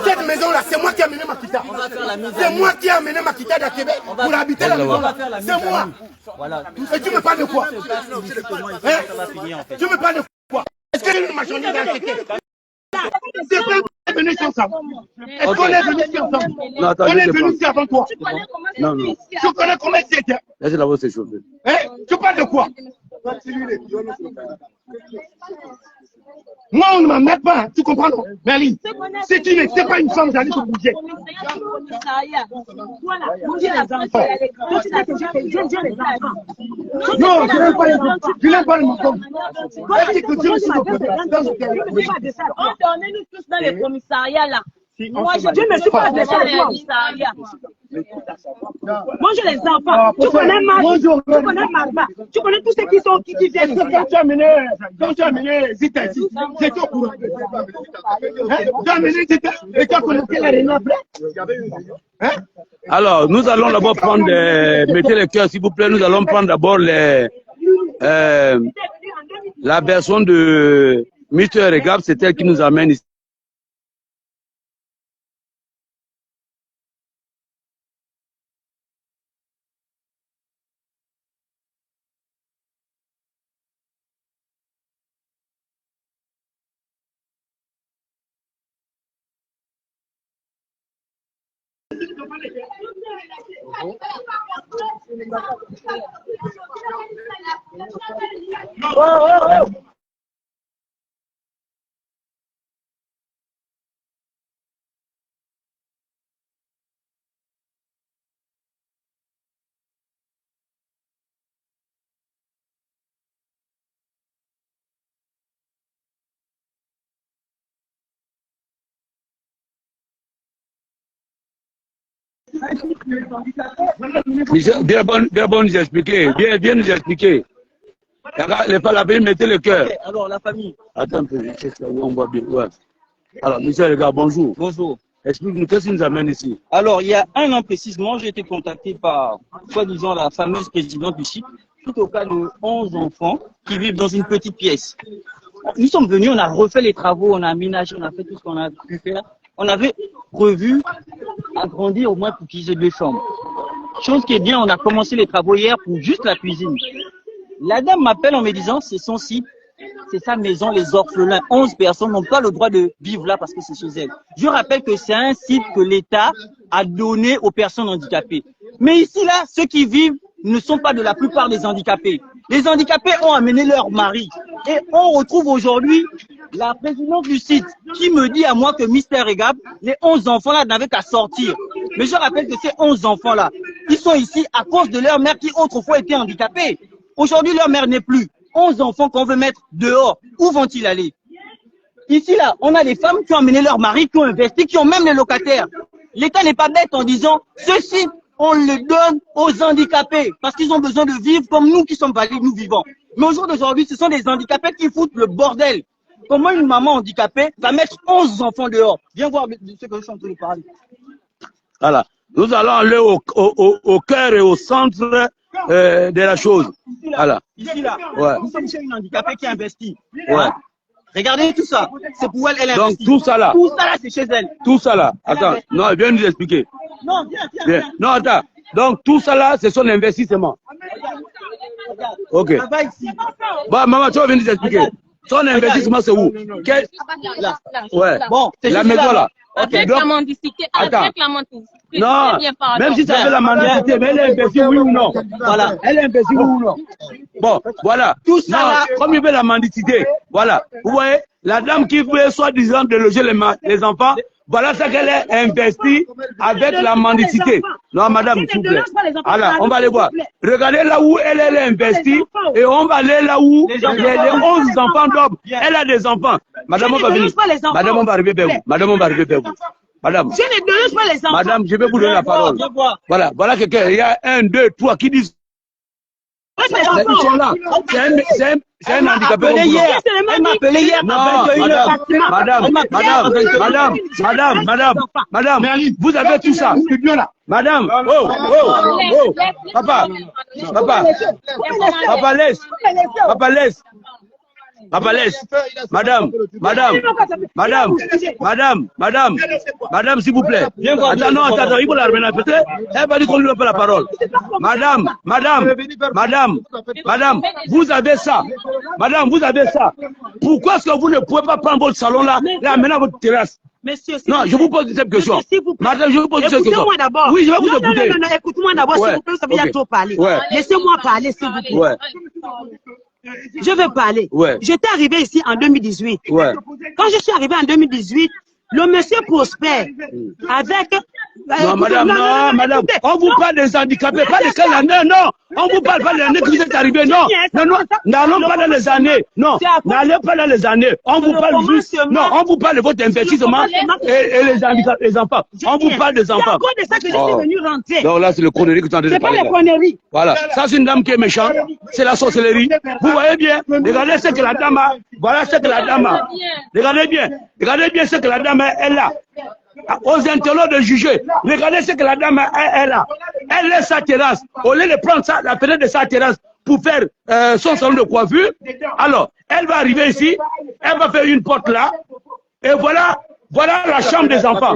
Cette maison-là, c'est moi qui ai amené Makita. C'est moi qui ai amené Makita de Québec pour habiter la maison. C'est moi. Et tu me parles de quoi? Tu me parles de quoi? Est-ce que nous marchons dans la tête? C'est pas venu ici ensemble. Est-ce qu'on est venu ici ensemble? On est venu ici avant toi. Non, non. Tu connais comment c'était? Laissez la voix s'échauffer. Tu parles de quoi? Moi, on ne m'en met pas, tu comprends non? Merlin, si tu n'étais pas une femme, j'allais te bouger. Non, je n'aime pas les enfants. Je n'aime pas les enfants. Donnez-nous tous dans les commissariats là. Moi, je ne me suis pas adressé au commissariat. Moi, je les enfants. Tu connais Marba. Tu connais Marba. Tu connais tous ceux qui viennent. Quand tu as amené Zita ici, c'est au courant. Tu as amené Zita et tu as connecté la réunion après. Alors, nous allons d'abord prendre, mettez les cœurs s'il vous plaît, nous allons prendre d'abord la version de Mr. Regab, c'est elle qui nous amène ici. Bien bon nous expliquer. Bien nous expliquer. La famille, mettez le cœur. Alors, la famille. Attends un peu, on voit bien. Ouais. Alors, monsieur le gars, bonjour. Bonjour. Explique-nous, qu'est-ce qui nous amène ici? Alors, il y a un an précisément, j'ai été contacté par, soi-disant, la fameuse présidente du CIP, suite au cas de 11 enfants qui vivent dans une petite pièce. Nous sommes venus, on a refait les travaux, on a aménagé, on a fait tout ce qu'on a pu faire. On avait revu, agrandir au moins pour qu'ils aient 2 chambres. Chose qui est bien, on a commencé les travaux hier pour juste la cuisine. La dame m'appelle en me disant, c'est son site, c'est sa maison, les orphelins. 11 personnes n'ont pas le droit de vivre là parce que c'est chez elles. Je rappelle que c'est un site que l'État a donné aux personnes handicapées. Mais ici, là, ceux qui vivent ne sont pas de la plupart des handicapés. Les handicapés ont amené leur mari. Et on retrouve aujourd'hui la présidente du site qui me dit à moi que Mr. Regab, les 11 enfants-là n'avaient qu'à sortir. Mais je rappelle que ces 11 enfants-là, ils sont ici à cause de leur mère qui autrefois était handicapée. Aujourd'hui, leur mère n'est plus. 11 enfants qu'on veut mettre dehors. Où vont-ils aller? Ici, là, on a des femmes qui ont amené leur mari, qui ont investi, qui ont même les locataires. L'État n'est pas bête en disant, ceci, on le donne aux handicapés parce qu'ils ont besoin de vivre comme nous qui sommes valides, nous vivons. Mais au jour d'aujourd'hui, ce sont des handicapés qui foutent le bordel. Comment une maman handicapée va mettre 11 enfants dehors? Viens voir ce que je suis en train de parler. Voilà. Nous allons aller au cœur et au centre de la chose. Voilà. Ici, là, ouais. Nous sommes chez une handicapée qui investit. Ouais. Regardez tout ça. C'est pour elle, elle investit. Donc tout ça là. Tout ça là, c'est chez elle. Tout ça là. Attends. Non, viens nous expliquer. Non, viens. Non, attends. Donc tout ça là, c'est son investissement. Regarde. Ok. Bon, maman, tu vas venir nous expliquer. Son investissement, c'est où? Là. Ouais. Bon, c'est la maison là. Avec Donc, la mendicité, avec la mendicité. non, même si ça fait la mendicité, mais elle est investie, oui ou non? Voilà. Elle est investie, oui ou non? Bon, voilà. Tout ça, là, comme il veut la mendicité, voilà. Vous voyez, la dame qui veut soi-disant de loger les enfants, voilà ce qu'elle est investie avec la mendicité. Non, madame, s'il vous plaît. Alors, on va aller voir. Regardez là où elle est investie et on va aller là où les 11 enfants dorment. Elle a des enfants. Madame, on va venir. Madame, on va arriver vers vous. Madame, on va arriver vers vous. Madame. Je ne donne pas les enfants. Madame, je vais vous donner la parole. Voilà, voilà quelqu'un. Il y a 1, 2, 3 qui disent. Ils sont là. C'est un handicapé. Elle m'a appelé hier. Madame, vous avez tout ça. Madame, Papa, laisse. Papalès, madame, s'il vous plaît. Attends, non, attends, il faut la remettre peut-être. Elle va dire qu'on lui donne pas la parole. Madame, vous avez ça. Madame, vous avez ça. Pourquoi est-ce que vous ne pouvez pas prendre votre salon là, amener à votre terrasse? Monsieur, non, je vous pose cette question. Madame, je vous pose cette question. Écoutez-moi d'abord. Oui, je vais vous écouter. Non, écoutez-moi d'abord, s'il vous plaît, ça veut dire trop parler. Laissez-moi parler, s'il vous plaît. Ouais. Je veux parler. Ouais. J'étais arrivé ici en 2018. Ouais. Quand je suis arrivé en 2018, le monsieur Prosper, avec... Non, madame, madame, on vous parle des handicapés, pas des quelles années, non. On vous parle pas des années que vous êtes arrivés, non. N'allons pas dans les années, non. N'allez pas dans les années. On vous parle juste, non, on vous parle de votre investissement et les handicapés, les enfants. On vous parle des enfants. C'est à cause de ça que je suis venu rentrer. Donc là, c'est le connerie que tu es en train de parler. C'est pas les conneries. Voilà, ça c'est une dame qui est méchante, c'est la sorcellerie. Vous voyez bien, regardez ce que la dame a. Voilà ce que la dame a. Regardez bien ce que la dame a, elle a. Aux intellos de juger. Regardez ce que la dame elle a. Elle laisse sa terrasse. Au lieu de prendre la fenêtre de sa terrasse pour faire son salon de coiffure, alors elle va arriver ici, elle va faire une porte là, et voilà la chambre des enfants.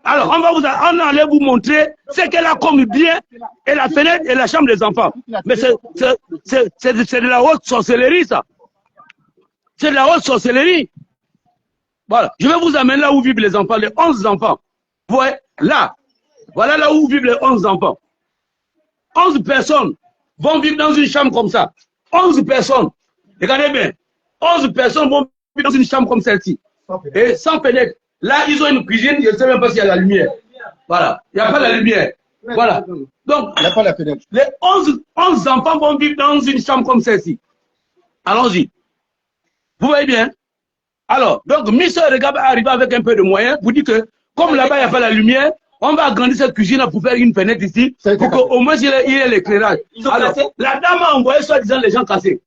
Alors on allait vous montrer ce qu'elle a comme bien, et la fenêtre et la chambre des enfants. Mais c'est de la haute sorcellerie, ça. C'est de la haute sorcellerie. Voilà, je vais vous amener là où vivent les enfants, les 11 enfants. Vous voyez, là, voilà là où vivent les 11 enfants. 11 personnes vont vivre dans une chambre comme ça. 11 personnes, regardez bien, 11 personnes vont vivre dans une chambre comme celle-ci. Et sans fenêtre. Là, ils ont une cuisine, je ne sais même pas s'il y a la lumière. Voilà, il n'y a pas la lumière. Voilà. Donc, il n'y a pas la fenêtre. Les 11 enfants vont vivre dans une chambre comme celle-ci. Allons-y. Vous voyez bien? Alors, donc, Mister Regab arrive avec un peu de moyens pour dire que, comme là-bas, il n'y a pas la lumière, on va agrandir cette cuisine pour faire une fenêtre ici, pour qu'au moins il y ait l'éclairage. Alors, la dame a envoyé soi-disant les gens cassés.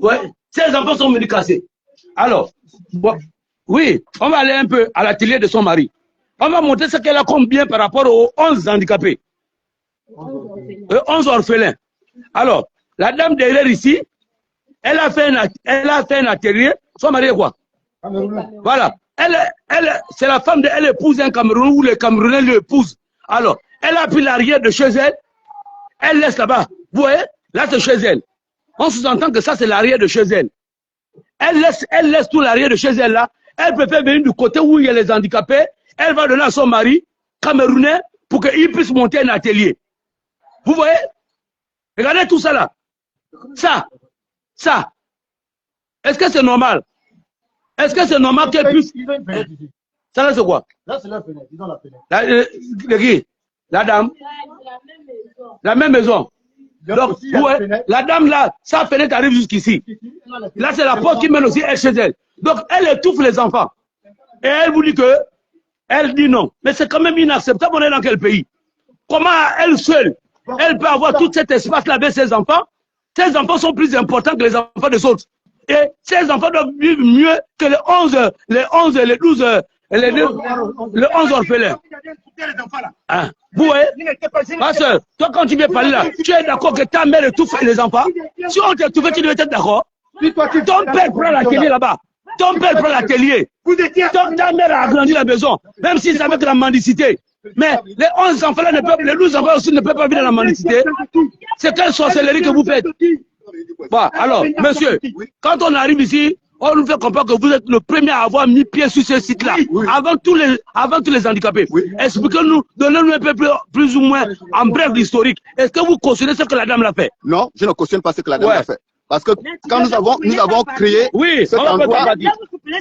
Ouais, ces enfants sont venus cassés. Alors, bon, oui, on va aller un peu à l'atelier de son mari. On va montrer ce qu'elle a comme bien par rapport aux 11 handicapés. 11 orphelins. Alors, la dame derrière ici, elle a fait un atelier. Son mari est quoi? Voilà. C'est la femme elle épouse un Camerounais ou les Camerounais l'épousent. Alors, elle a pris l'arrière de chez elle, elle laisse là-bas. Vous voyez? Là, c'est chez elle. On sous-entend que ça, c'est l'arrière de chez elle. Elle laisse tout l'arrière de chez elle là. Elle préfère venir du côté où il y a les handicapés. Elle va donner à son mari, Camerounais, pour qu'il puisse monter un atelier. Vous voyez? Regardez tout ça là. Ça. Est-ce que c'est normal? Est-ce que c'est normal qu'elle puisse... Ça là c'est quoi? Là c'est la fenêtre, ils ont la fenêtre. La dame? La même maison. Donc, ouais, la dame là, sa fenêtre arrive jusqu'ici. Là c'est la porte qui mène aussi chez elle. Donc elle étouffe les enfants. Et elle vous dit que... Elle dit non. Mais c'est quand même inacceptable, on est dans quel pays? Comment elle seule, elle peut avoir tout cet espace là avec ses enfants? Ses enfants sont plus importants que les enfants des autres. Et ces enfants doivent vivre mieux que les 11, les 12, les 11 orphelins. Hein? Vous voyez? Ma soeur, toi quand tu viens parler là, tu es d'accord que ta mère étouffe les enfants? Si on t'étouffe, tu devais être d'accord? Ton père prend l'atelier là-bas. Ton père prend l'atelier. Ta mère a agrandi la maison, même si c'est avec la mendicité. Mais les 11 enfants là, les 12 enfants aussi ne peuvent pas vivre dans la mendicité. C'est quelle sorcellerie que vous faites? Bon, alors, monsieur, quand on arrive ici, on nous fait comprendre que vous êtes le premier à avoir mis pied sur ce site-là, avant tous les handicapés. Expliquez-nous, donnez-nous un peu plus ou moins en bref l'historique. Est-ce que vous cautionnez ce que la dame l'a fait? Non, je ne cautionne pas ce que la dame a fait. Parce que quand nous avons créé cet endroit,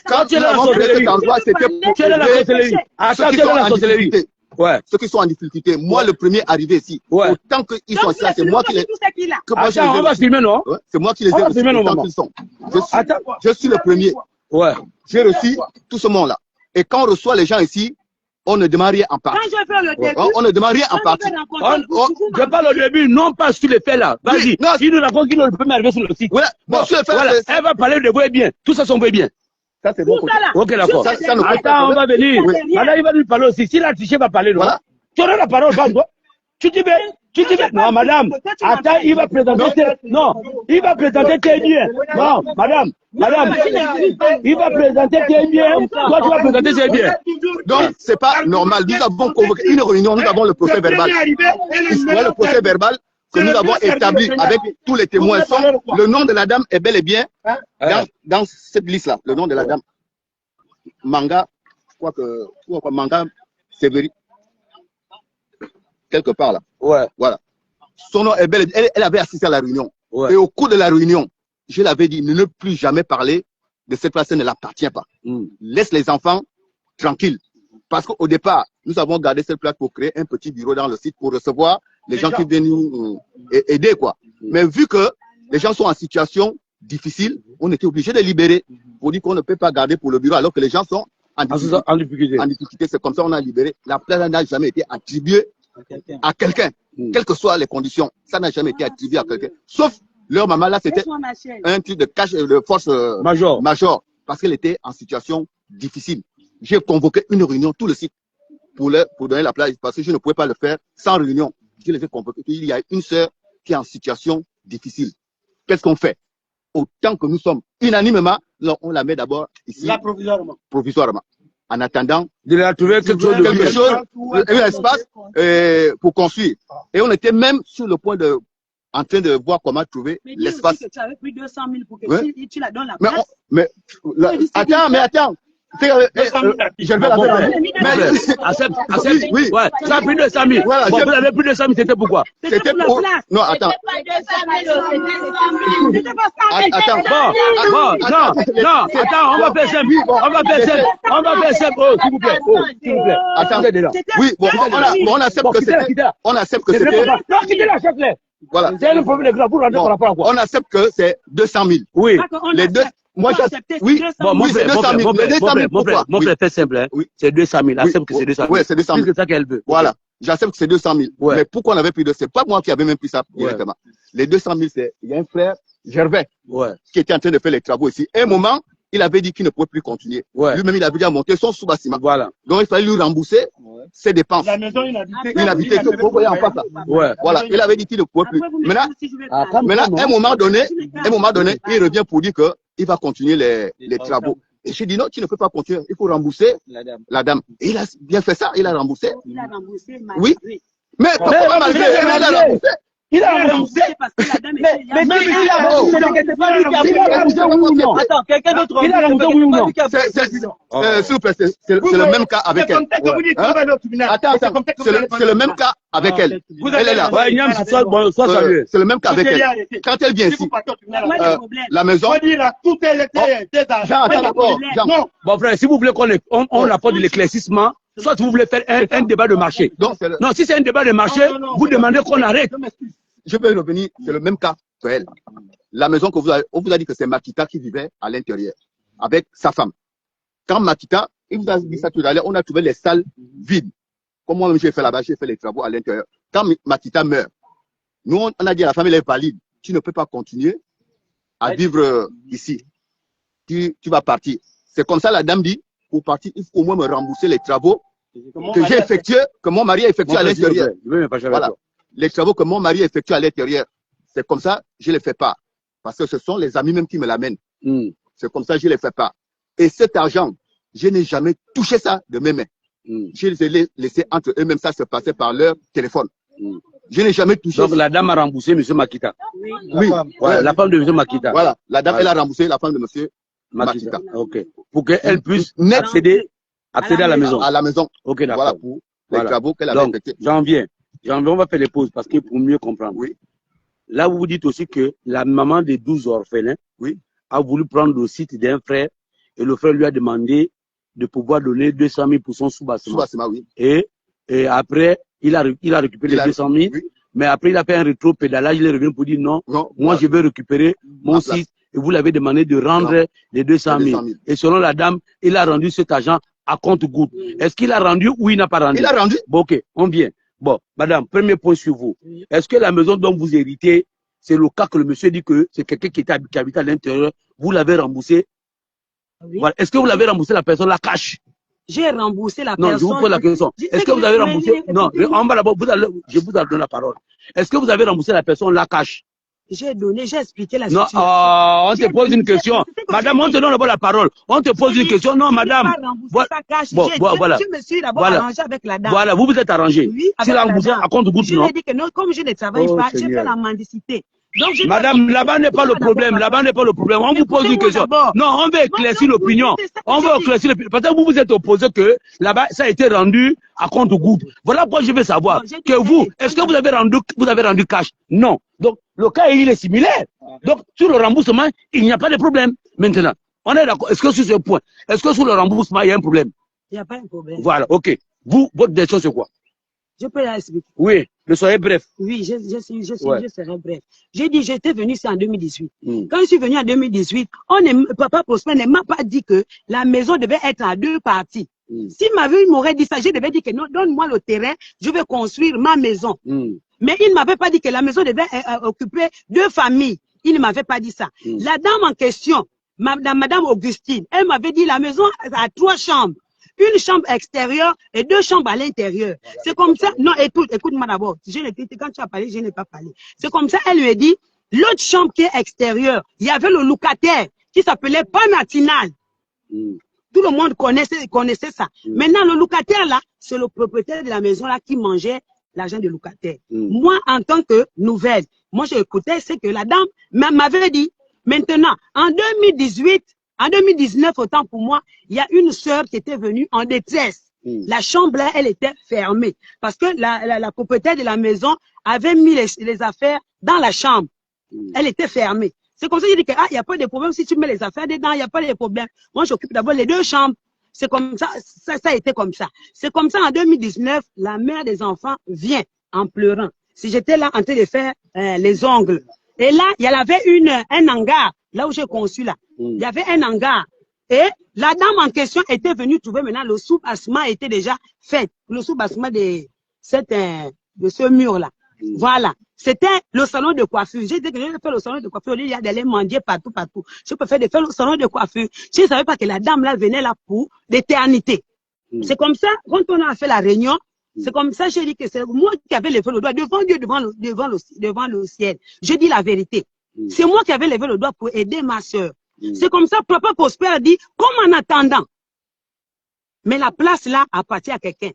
quand nous avons créé cet endroit, c'était pour aider ceux qui sont en difficulté. Moi, le premier arrivé ici, autant qu'ils sont ici, c'est moi qui les... Attends, on va filmer, non? C'est moi qui les ai reçus autant qu'ils sont. Je suis le premier. J'ai reçu tout ce monde-là. Et quand on reçoit les gens ici, on ne demande rien en partie. On ne demande rien en partie. Je parle au début, non pas sur les faits là. Vas-y. Si nous racontons qu'il ne peut pas arriver sur le site. Bon, sur les faits, elle va parler de vrai bien. Tout ça, son vrai bien. Ça, c'est bon. Ok, d'accord. Attends, on va venir. Madame, il va nous parler aussi. Si la triché va parler, non? Tu auras la parole, toi. Tu dis bien. Tu dis non, madame, attends, il va présenter il va présenter tes biens. Non, madame, il va présenter tes biens. Toi, tu vas présenter tes biens. Donc, c'est pas normal. Nous avons convoqué une réunion, nous avons le procès verbal. Le procès verbal que nous avons établi avec tous les témoins. Le nom de la dame est bel et bien dans cette liste-là. Le nom de la dame. Manga, je crois que Manga Sévéry. Quelque part là. Ouais. Voilà. Son nom est bel et bien. Elle avait assisté à la réunion. Ouais. Et au cours de la réunion, je l'avais dit, ne plus jamais parler de cette place, elle ne l'appartient pas. Laisse les enfants tranquilles. Parce qu'au départ, nous avons gardé cette place pour créer un petit bureau dans le site pour recevoir les gens qui viennent nous aider, quoi. Mais vu que les gens sont en situation difficile, on était obligé de libérer pour dire qu'on ne peut pas garder pour le bureau alors que les gens sont en difficulté. En difficulté, c'est comme ça qu'on a libéré. La place n'a jamais été attribuée à quelqu'un, quelles que soient les conditions. Ça n'a jamais été attribué à quelqu'un. Sauf leur maman, là, c'était un truc de cache de force major parce qu'elle était en situation difficile. J'ai convoqué une réunion, tout le site, pour donner la place, parce que je ne pouvais pas le faire sans réunion. Je les ai convoqués. Il y a une sœur qui est en situation difficile. Qu'est-ce qu'on fait? Autant que nous sommes unanimement, on la met d'abord ici. Là, provisoirement. En attendant de la trouver quelque chose, un espace pour construire. Et on était même sur le point de, en train de voir comment trouver l'espace. Tu avais pris 200 000 pour que tu la donnes la place. Attends. Je vais la faire. Oui, ça a pris 200 000. Voilà, vous avez pris 200 000, c'était pourquoi? C'était pour... Non, attends. Attends, on va faire simple. Oh, s'il vous plaît. Attends. Oui, bon, on accepte que c'était... Non, quittez la chef là. Voilà. C'est le problème de pour rentrer par rapport à quoi? On accepte que c'est 200 000. Oui. Les deux... Moi, oui, bon, mon frère, fait simple, hein. Oui. C'est 200 000. Accepte que c'est 200 000. Oui, c'est 200 000. C'est ça qu'elle veut. Voilà. J'accepte que c'est 200 000. Ouais. Mais pourquoi on avait pris c'est pas moi qui avais même pris ça directement. Les 200 000, c'est, il y a un frère, Gervais, qui était en train de faire les travaux ici. À un moment, il avait dit qu'il ne pouvait plus continuer. Lui-même, il avait déjà monté son sous-bâtiment. Voilà. Donc, il fallait lui rembourser ses dépenses. La maison inhabitée. Inhabitée, que vous voyez en face là. Voilà. Il avait dit qu'il ne pouvait plus. Maintenant, à un moment donné, il revient pour dire qu'il va continuer les travaux. Et j'ai dit non, tu ne peux pas continuer. Il faut rembourser la dame. Et il a bien fait ça. Il a remboursé. Oui. Mais pourquoi malgré il a remboursé? Il a remboursé parce que la dame mais il a remboursé. Il a remboursé oui ou non? Attends, quelqu'un d'autre. Il a remboursé oui ou non? S'il vous plaît, c'est le même cas avec elle. Attends, c'est le même cas avec elle. Elle est là. C'est le même cas avec elle. Quand elle vient ici, la maison. Bon frère, si vous voulez qu'on apporte de l'éclaircissement, soit vous voulez faire un débat de marché. Non, si c'est un débat de marché, vous demandez qu'on arrête. Je vais revenir, c'est le même cas pour elle. La maison on vous a dit que c'est Makita qui vivait à l'intérieur avec sa femme. Quand Makita, il vous a dit ça tout à l'heure, on a trouvé les salles vides. Comme moi-même j'ai fait là-bas, j'ai fait les travaux à l'intérieur. Quand Makita meurt, nous on a dit à la femme, elle est valide. Tu ne peux pas continuer à vivre ici. Tu vas partir. C'est comme ça la dame dit, pour partir, il faut au moins me rembourser les travaux que j'ai effectués, que mon mari a effectués à l'intérieur. Voilà. Les travaux que mon mari a effectués à l'intérieur. C'est comme ça, je ne les fais pas. Parce que ce sont les amis même qui me l'amènent. C'est comme ça, je ne les fais pas. Et cet argent, je n'ai jamais touché ça de mes mains. Je les ai laissés entre eux-mêmes, ça se passait par leur téléphone. Je n'ai jamais touché. Donc la dame a remboursé M. Makita. Oui. Voilà, la femme de M. Makita. Voilà, la dame, elle a remboursé la femme de M. Makita. Ok. Pour qu'elle puisse accéder à la maison. À la maison. Ok, d'accord. Voilà pour les travaux qu'elle a effectués. J'en viens, on va faire les pauses parce que pour mieux comprendre. Oui. Là, vous dites aussi que la maman des 12 orphelins a voulu prendre le site d'un frère et le frère lui a demandé de pouvoir donner 200 000 pour son sous-bâtiment. Sous-bâtiment, oui. Et après, il a récupéré les 200 000, mais après, il a fait un rétro-pédalage, il est revenu pour dire non, moi, je vais récupérer mon site. Et vous l'avez demandé de rendre les 200 000. Et selon la dame, il a rendu cet argent à compte-goutte. Est-ce qu'il a rendu ou il n'a pas rendu? Il a rendu. Bon, ok, on vient. Bon, madame, premier point sur vous. Est-ce que la maison dont vous héritez, c'est le cas que le monsieur dit que c'est quelqu'un qui habite à l'intérieur, vous l'avez remboursé? Voilà. Est-ce que vous l'avez remboursé, la personne la cache? J'ai remboursé la personne. Non, je vous pose la question. Est-ce que vous avez remboursé? Non, on va d'abord, je vous donne la parole. Est-ce que vous avez remboursé la personne la cash? J'ai donné, j'ai expliqué la situation. Non, on te pose une question. Madame, on te donne d'abord la parole. On te pose une question. Non, madame. Voilà. Je me suis d'abord arrangé avec la dame. Voilà, vous vous êtes arrangé. Oui, c'est remboursé à compte goutte, non? Je lui ai dit que non, comme je ne travaille pas, j'ai fait la mendicité. Donc, madame, là-bas n'est pas le problème. Là-bas n'est pas le problème. On vous pose une question. Non, on veut éclaircir l'opinion. On veut éclaircir l'opinion. Parce que vous vous êtes opposé que là-bas, ça a été rendu à compte goutte. Voilà pourquoi je veux savoir que vous, est-ce que vous avez rendu cash? Non. Donc, le cas, il est similaire. Donc, sur le remboursement, il n'y a pas de problème. Maintenant, on est d'accord. Est-ce que sur ce point, est-ce que sur le remboursement, il y a un problème? Il n'y a pas un problème. Voilà, ok. Vous, votre décision, c'est quoi? Je peux l'expliquer. Oui, ne soyez bref. Oui, je serai bref. J'ai dit, j'étais venu ici en 2018. Quand je suis venu en 2018, Papa Prosper ne m'a pas dit que la maison devait être en 2 parties. S'il m'aurait dit ça, je devais dire que non, donne-moi le terrain, je vais construire ma maison. Mais il ne m'avait pas dit que la maison devait occuper 2 familles. Il ne m'avait pas dit ça. La dame en question, Madame Augustine, elle m'avait dit la maison a 3 chambres. Une chambre extérieure et 2 chambres à l'intérieur. C'est comme ça. Non, écoute-moi d'abord. Quand tu as parlé, je n'ai pas parlé. C'est comme ça, elle lui a dit, l'autre chambre qui est extérieure, il y avait le locataire qui s'appelait Panatinal. Tout le monde connaissait ça. Maintenant, le locataire là, c'est le propriétaire de la maison là qui mangeait l'argent du locataire. Moi, en tant que nouvelle, moi, j'écoutais ce que la dame m'avait dit. Maintenant, en 2018, en 2019, autant pour moi, il y a une sœur qui était venue en détresse. La chambre là, elle était fermée. Parce que la propriétaire de la maison avait mis les affaires dans la chambre. Elle était fermée. C'est comme ça que j'ai dit que, il n'y a pas de problème. Si tu mets les affaires dedans, il n'y a pas de problème. Moi, j'occupe d'abord les 2 chambres. C'est comme ça, ça a été comme ça. C'est comme ça en 2019, la mère des enfants vient en pleurant. Si j'étais là en train de faire les ongles. Et là, il y avait un hangar, là où j'ai conçu là. Il y avait un hangar. Et la dame en question était venue trouver maintenant le soubassement était déjà fait. Le soubassement de ce mur-là. Voilà. C'était le salon de coiffure. J'ai dit que je vais faire le salon de coiffure. Il y a d'aller mendier partout. Je préfère faire le salon de coiffure. Je ne savais pas que la dame là venait là pour l'éternité. C'est comme ça, quand on a fait la réunion, c'est comme ça, j'ai dit que c'est moi qui avais levé le doigt devant Dieu, devant le ciel. Je dis la vérité. C'est moi qui avais levé le doigt pour aider ma soeur. C'est comme ça, Papa Prosper dit, comme en attendant. Mais la place là appartient à quelqu'un.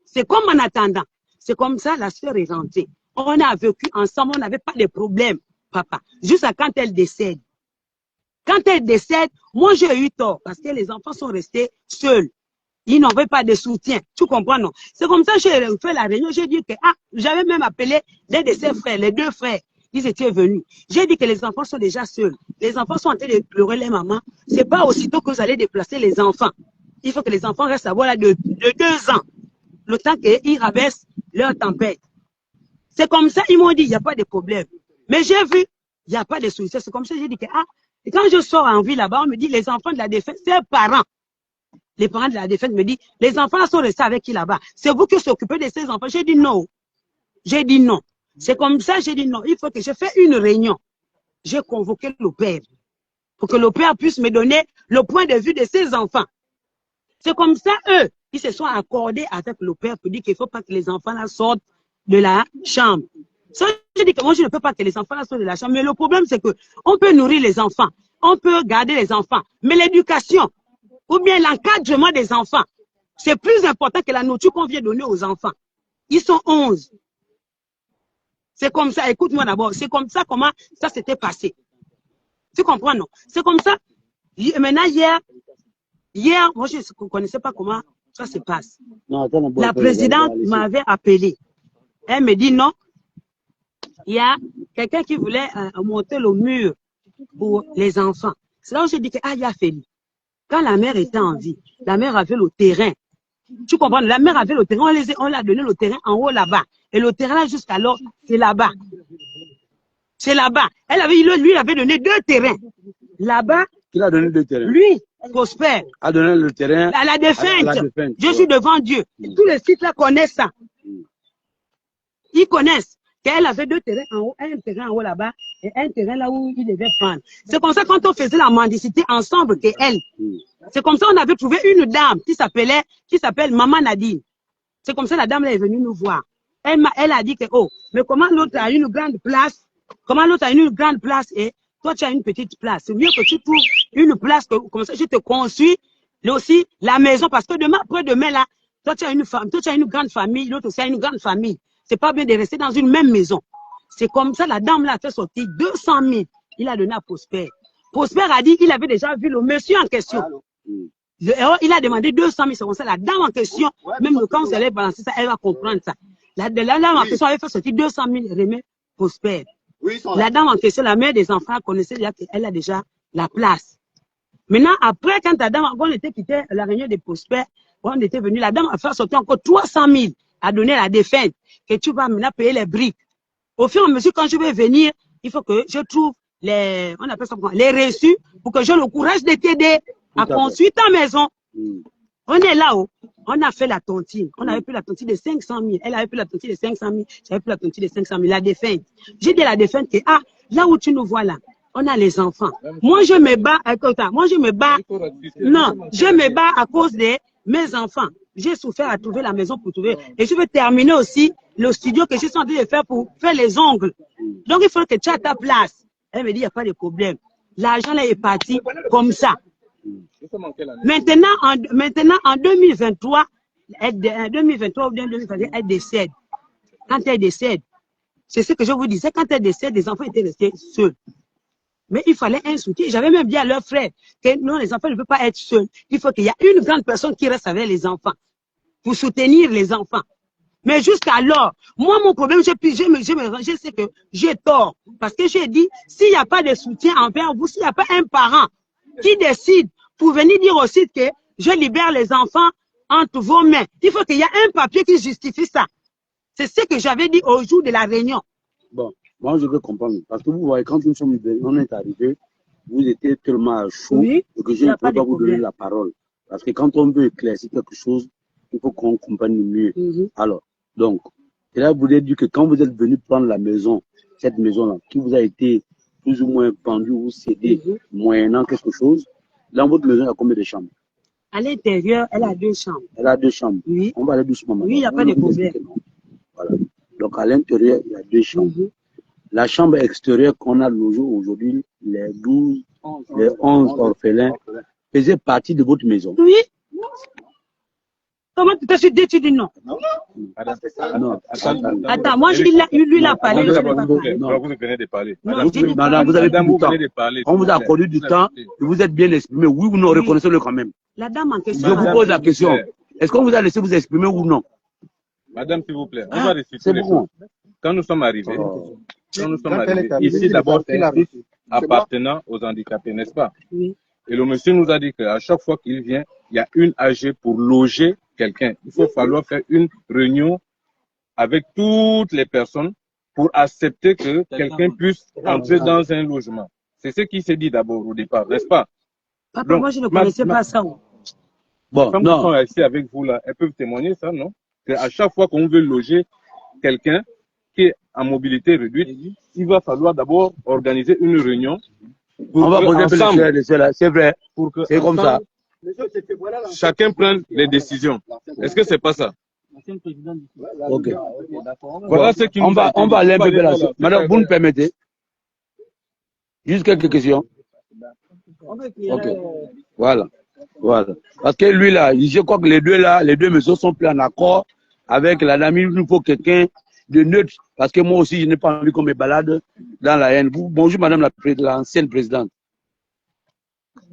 C'est comme en attendant. C'est comme ça, la soeur est rentrée. On a vécu ensemble, on n'avait pas de problème, papa. Jusqu'à quand elle décède. Quand elle décède, moi j'ai eu tort parce que les enfants sont restés seuls. Ils n'avaient pas de soutien. Tu comprends, non? C'est comme ça que j'ai fait la réunion. J'ai dit que, j'avais même appelé l'un de ses frères, les 2 frères. Ils étaient venus. J'ai dit que les enfants sont déjà seuls. Les enfants sont en train de pleurer les mamans. C'est pas aussitôt que vous allez déplacer les enfants. Il faut que les enfants restent à voir là de 2 ans. Le temps qu'ils rabaissent leur tempête. C'est comme ça, ils m'ont dit, il n'y a pas de problème. Mais j'ai vu, il n'y a pas de solution. C'est comme ça que j'ai dit que, et quand je sors en ville là-bas, on me dit, les enfants de la défense, c'est parents. Les parents de la défense me disent, les enfants là sont restés avec qui là-bas? C'est vous qui s'occupez de ces enfants. J'ai dit non. J'ai dit non. C'est comme ça, j'ai dit non. Il faut que je fasse une réunion. J'ai convoqué le père. Pour que le père puisse me donner le point de vue de ses enfants. C'est comme ça, eux, ils se sont accordés avec le père pour dire qu'il ne faut pas que les enfants là sortent de la chambre. Ça, je dis que moi, je ne peux pas que les enfants là sortent de la chambre. Mais le problème, c'est que on peut nourrir les enfants. On peut garder les enfants. Mais l'éducation, ou bien l'encadrement des enfants, c'est plus important que la nourriture qu'on vient donner aux enfants. Ils sont 11. C'est comme ça, écoute-moi d'abord, c'est comme ça comment ça s'était passé. Tu comprends, non? C'est comme ça. Maintenant, hier, moi, je ne connaissais pas comment ça se passe. La présidente m'avait appelé. Elle me dit non, il y a quelqu'un qui voulait monter le mur pour les enfants. C'est là où j'ai dit que, il y a Félix. Quand la mère était en vie, la mère avait le terrain. Tu comprends? La mère avait le terrain, on lui a donné le terrain en haut là-bas. Et le terrain là, jusqu'alors, c'est là-bas. C'est là-bas. Lui, il avait donné 2 terrains. Là-bas. Qui a donné 2 terrains? Lui, Prosper. A donné le terrain à la défunte. Je suis devant Dieu. Tous les sites là connaissent ça. Ils connaissent qu'elle avait 2 terrains en haut, un terrain en haut là-bas et un terrain là où il devait prendre. C'est comme ça quand on faisait la mendicité ensemble que elle. C'est comme ça on avait trouvé une dame qui s'appelle Maman Nadine. C'est comme ça la dame là est venue nous voir. Elle a dit que, oh, mais comment l'autre a une grande place? Comment l'autre a une grande place et toi tu as une petite place? C'est mieux que tu trouves une place, comme ça je te construis aussi la maison parce que demain, après-demain là, toi tu as une femme, toi tu as une grande famille, l'autre aussi a une grande famille. C'est pas bien de rester dans une même maison. C'est comme ça, la dame là a fait sortir 200 000. Il a donné à Prosper. Prosper a dit qu'il avait déjà vu le monsieur en question. Il a demandé 200 000. C'est comme ça, la dame en question, même quand on s'est balancé ça, elle va comprendre ça. La dame en question avait fait sortir 200 000 remet Prosper. La dame en question, la mère des enfants, connaissait déjà qu'elle a déjà la place. Maintenant, après, quand la dame, on était quitté la réunion de Prosper, on était venu, la dame a fait sortir encore 300 000 à donner la défunte, que tu vas maintenant payer les briques. Au fur et à mesure, quand je vais venir, il faut que je trouve les reçus pour que j'ai le courage de t'aider à construire ta maison. On est là-haut. On a fait la tontine. On avait pris la tontine de 500 000. Elle avait pris la tontine de 500 000. J'avais pris la tontine de 500 000. La défunte. J'ai dit à la défunte que, ah, là où tu nous vois là, on a les enfants. Moi, je me bats, non, je me bats à cause de mes enfants. J'ai souffert à trouver la maison pour trouver. Et je veux terminer aussi le studio que je suis en train de faire pour faire les ongles. Donc, il faut que tu aies ta place. Elle me dit, il n'y a pas de problème. L'argent là est parti comme ça. Maintenant, en 2023, ou bien 2021, elle décède. Quand elle décède, c'est ce que je vous disais, quand elle décède, les enfants étaient restés seuls. Mais il fallait un soutien. J'avais même dit à leur frère que non, les enfants ne peuvent pas être seuls. Il faut qu'il y ait une grande personne qui reste avec les enfants pour soutenir les enfants. Mais jusqu'alors, moi, mon problème, je sais que j'ai tort. Parce que j'ai dit, s'il n'y a pas de soutien envers vous, s'il n'y a pas un parent qui décide pour venir dire aussi que je libère les enfants entre vos mains, il faut qu'il y ait un papier qui justifie ça. C'est ce que j'avais dit au jour de la réunion. Bon, moi je veux comprendre. Parce que vous voyez, quand nous sommes on est arrivés, vous étiez tellement chaud que je ne peux pas vous donner la parole. Parce que quand on veut éclaircir quelque chose, il faut qu'on comprenne mieux. Alors, donc, et là, vous avez dit que quand vous êtes venu prendre la maison, cette maison-là, qui vous a été plus ou moins vendue ou cédée, moyennant quelque chose, dans votre maison, il y a combien de chambres? À l'intérieur, elle a 2 chambres. Elle a 2 chambres. Oui. On va aller doucement. Oui, il n'y a pas de problème. Voilà. Donc, à l'intérieur, il y a 2 chambres. La chambre extérieure qu'on a logée aujourd'hui, les 11 orphelins, faisaient partie de votre maison. Oui. Comment tu t'es dit, tu dis non? Non. Attends, moi, lui, il a parlé. Non, vous venez de parler. Madame, vous avez du temps. On vous a accordé du temps et vous êtes bien exprimé. Oui ou non, reconnaissez-le quand même. La dame en question. Je vous pose la question. Est-ce qu'on vous a laissé vous exprimer ou non? Madame, s'il vous plaît, on va réciter les choses. Quand nous sommes arrivés, ici d'abord, c'est un site appartenant aux handicapés, n'est-ce pas? Oui. Et le monsieur nous a dit qu'à chaque fois qu'il vient, il y a une AG pour loger quelqu'un. Il faut falloir faire une réunion avec toutes les personnes pour accepter que quelqu'un puisse entrer dans un logement. C'est ce qui s'est dit d'abord au départ, n'est-ce pas? Papa, donc, moi, je ne connaissais pas ça. Bon, comme ils sont ici avec vous là, elles peuvent témoigner ça, non? À chaque fois qu'on veut loger quelqu'un qui est en mobilité réduite, il va falloir d'abord organiser une réunion. On va poser ensemble, c'est vrai, c'est comme ça. Chacun prenne les décisions. Est-ce que c'est pas ça? Ok. Voilà ce qui on va aller un peu plus là. Madame, vous nous permettez? Juste quelques questions. Ok. Voilà. Parce que lui là, je crois que les deux messieurs sont plus en accord avec la dame. Il nous faut quelqu'un de neutre. Parce que moi aussi, je n'ai pas envie qu'on me balade dans la haine. Bonjour madame l'ancienne présidente.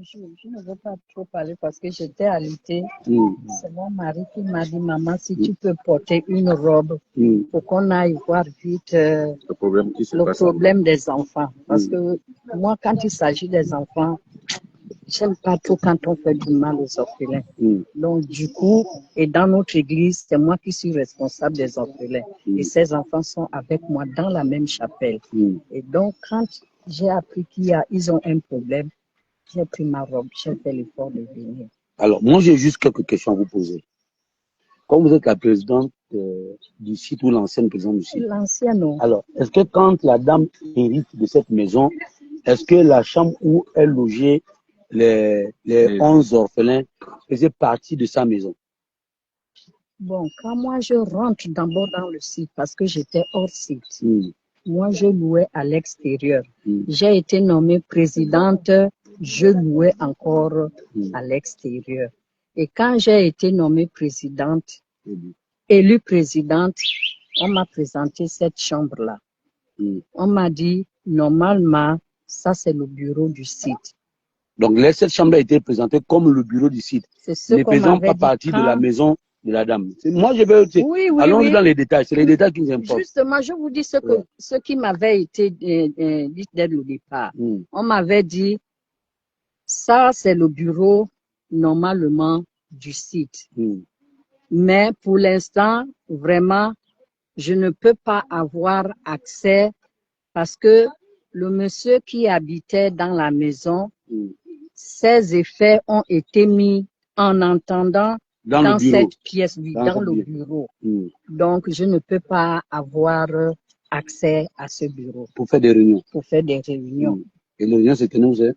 Je ne veux pas trop parler parce que j'étais alitée. C'est mon mari qui m'a dit, maman, si tu peux porter une robe pour qu'on aille voir vite le problème des enfants. Parce que moi, quand il s'agit des enfants, j'aime pas trop quand on fait du mal aux orphelins. Donc, du coup, et dans notre église, c'est moi qui suis responsable des orphelins. Et ces enfants sont avec moi dans la même chapelle. Et donc, quand j'ai appris qu'ils ont un problème, j'ai pris ma robe, j'ai fait l'effort de venir. Alors, moi, j'ai juste quelques questions à vous poser. Comme vous êtes la présidente du site ou l'ancienne présidente du site? L'ancienne, non. Alors, est-ce que quand la dame hérite de cette maison, est-ce que la chambre où elle logeait les 11 orphelins faisait partie de sa maison? Bon, quand moi je rentre d'abord dans le site, parce que j'étais hors site, moi je louais à l'extérieur. J'ai été nommée présidente, je louais encore à l'extérieur. Et quand j'ai été nommée présidente, élue présidente, on m'a présenté cette chambre-là. On m'a dit, normalement, ça c'est le bureau du site. Donc, cette chambre a été présentée comme le bureau du site, ne faisant pas partie de la maison de la dame. Moi, je veux... Allons dans les détails, c'est les détails qui nous importent. Justement, je vous dis ce qui m'avait été dit dès le départ. On m'avait dit, ça c'est le bureau normalement du site. Mais pour l'instant, vraiment, je ne peux pas avoir accès parce que le monsieur qui habitait dans la maison, ses effets ont été mis en attendant dans cette pièce, dans le bureau. Donc, je ne peux pas avoir accès à ce bureau. Pour faire des réunions. Pour faire des réunions. Et les réunions, c'était nous, c'est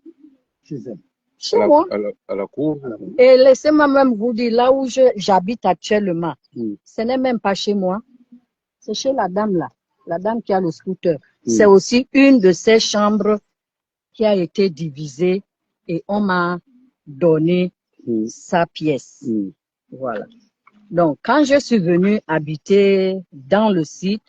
chez moi. À la cour. Et laissez-moi même vous dire, là où j'habite actuellement, ce n'est même pas chez moi. C'est chez la dame là, la dame qui a le scooter. C'est aussi une de ces chambres qui a été divisée et on m'a donné sa pièce. Voilà. Donc, quand je suis venue habiter dans le site,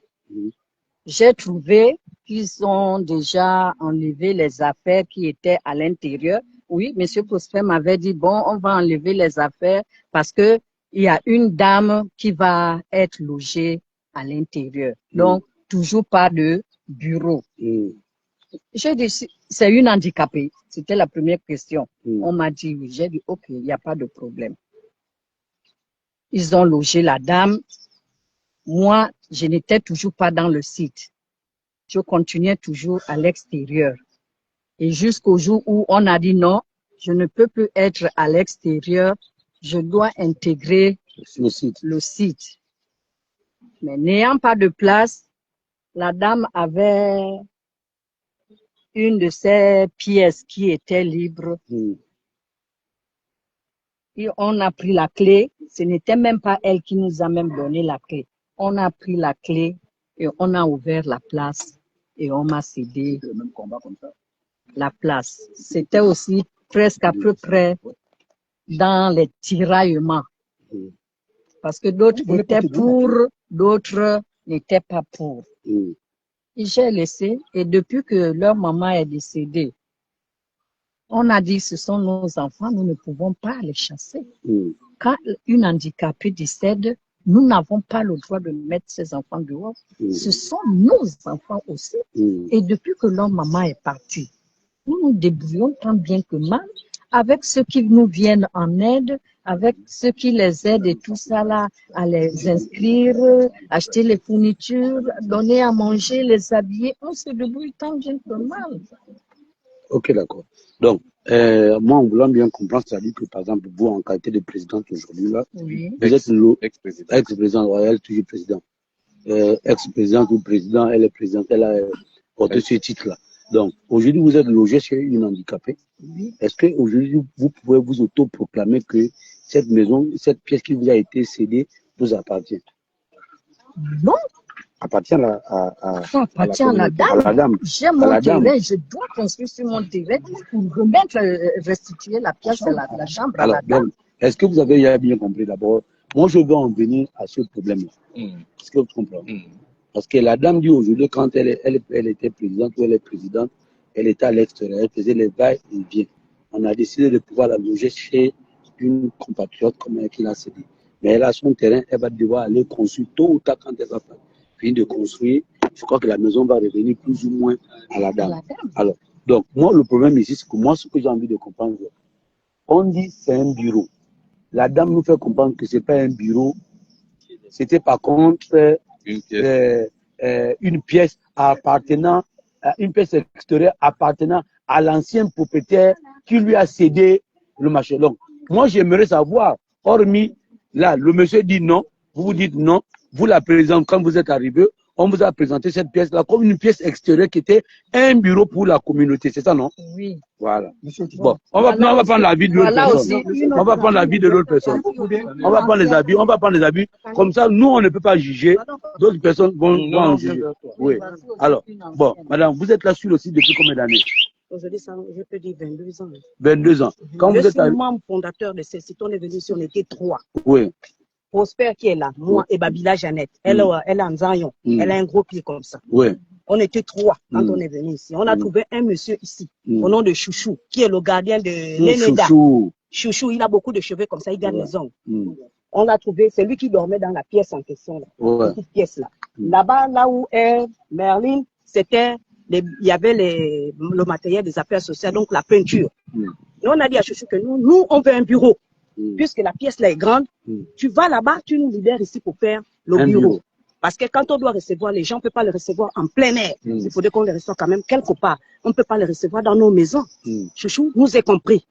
j'ai trouvé qu'ils ont déjà enlevé les affaires qui étaient à l'intérieur. Oui, M. Prosper m'avait dit, bon, on va enlever les affaires parce que il y a une dame qui va être logée à l'intérieur. Donc, toujours pas de bureau. J'ai dit, c'est une handicapée. C'était la première question. On m'a dit oui. J'ai dit, ok, il n'y a pas de problème. Ils ont logé la dame. Moi, je n'étais toujours pas dans le site. Je continuais toujours à l'extérieur. Et jusqu'au jour où on a dit non, je ne peux plus être à l'extérieur. Je dois intégrer le site. Mais n'ayant pas de place, la dame avait une de ces pièces qui était libre. Et on a pris la clé. Ce n'était même pas elle qui nous a même donné la clé. On a pris la clé et on a ouvert la place et on m'a cédé la place. C'était aussi presque à peu près dans les tiraillements. Parce que d'autres étaient pour, d'autres n'étaient pas pour. Et j'ai laissé, et depuis que leur maman est décédée, on a dit ce sont nos enfants, nous ne pouvons pas les chasser. Quand une handicapée décède, nous n'avons pas le droit de mettre ses enfants dehors. Ce sont nos enfants aussi. Et depuis que leur maman est partie, nous nous débrouillons tant bien que mal avec ceux qui nous viennent en aide, avec ceux qui les aident et tout ça là, à les inscrire, acheter les fournitures, donner à manger, les habiller. On se débrouille tant bien que mal. Ok, d'accord. Donc, moi, en voulant bien comprendre, c'est-à-dire que, par exemple, vous, en qualité de présidente aujourd'hui, là, vous êtes ex-président royal, toujours président. Ex-présidente ou président, elle est présidente, elle a porté ce titre-là. Donc, aujourd'hui, vous êtes logé chez une handicapée. Est-ce qu'aujourd'hui, vous pouvez vous autoproclamer que cette maison, cette pièce qui vous a été cédée, vous appartient? Non. Appartient à la dame. J'ai mon terrain, je dois construire sur mon terrain pour remettre, restituer la pièce de la chambre à la dame. Est-ce que vous avez bien compris d'abord? Moi, je veux en venir à ce problème-là. Est-ce que vous comprenez? Parce que la dame dit aujourd'hui, quand elle était présidente ou elle est présidente, elle était à l'extérieur, elle faisait les va-et-vient. On a décidé de pouvoir la loger chez une compatriote comme elle qui l'a cédé. Mais elle a son terrain, elle va devoir aller construire tôt ou tard quand elle va finir de construire. Je crois que la maison va revenir plus ou moins à la dame. Alors, donc, moi, le problème ici, c'est que moi, ce que j'ai envie de comprendre, on dit c'est un bureau. La dame nous fait comprendre que ce n'est pas un bureau. C'était par contre une pièce appartenant à une pièce extérieure appartenant à l'ancien propriétaire qui lui a cédé le marché. Donc, moi, j'aimerais savoir, hormis là, le monsieur dit non, vous vous dites non, vous la présentez, quand vous êtes arrivé, on vous a présenté cette pièce-là comme une pièce extérieure qui était un bureau pour la communauté, c'est ça, non? Oui. Voilà. Bon, on va prendre l'avis de l'autre personne. On va prendre l'avis de l'autre personne. On va prendre les avis, Comme ça, nous, on ne peut pas juger. D'autres personnes vont en juger. Oui. Alors, bon, madame, vous êtes là sur le site depuis combien d'années? Aujourd'hui, je peux dire 22 ans. 22 ans. Quand Je vous êtes suis membre fondateur de ce site. On est venu sur, on était 3. Oui. Prosper qui est là, moi et Babila Jeannette. Elle est en Zayon. Elle a un gros pied comme ça. Oui. On était 3 quand on est venu ici. On a trouvé un monsieur ici, au nom de Chouchou, qui est le gardien de l'Eneda. Chouchou, il a beaucoup de cheveux comme ça, il garde les ongles. On l'a trouvé, c'est lui qui dormait dans la pièce en question, là, petite pièce là. Là-bas, là où est Merlin, c'était, il y avait le matériel des affaires sociales, donc la peinture. Et on a dit à Chouchou que nous, on veut un bureau. Puisque la pièce là est grande, tu vas là-bas, tu nous libères ici pour faire le bureau. Parce que quand on doit recevoir les gens, on ne peut pas les recevoir en plein air. Il faudrait qu'on les reçoive quand même quelque part. On ne peut pas les recevoir dans nos maisons. Chouchou nous a compris.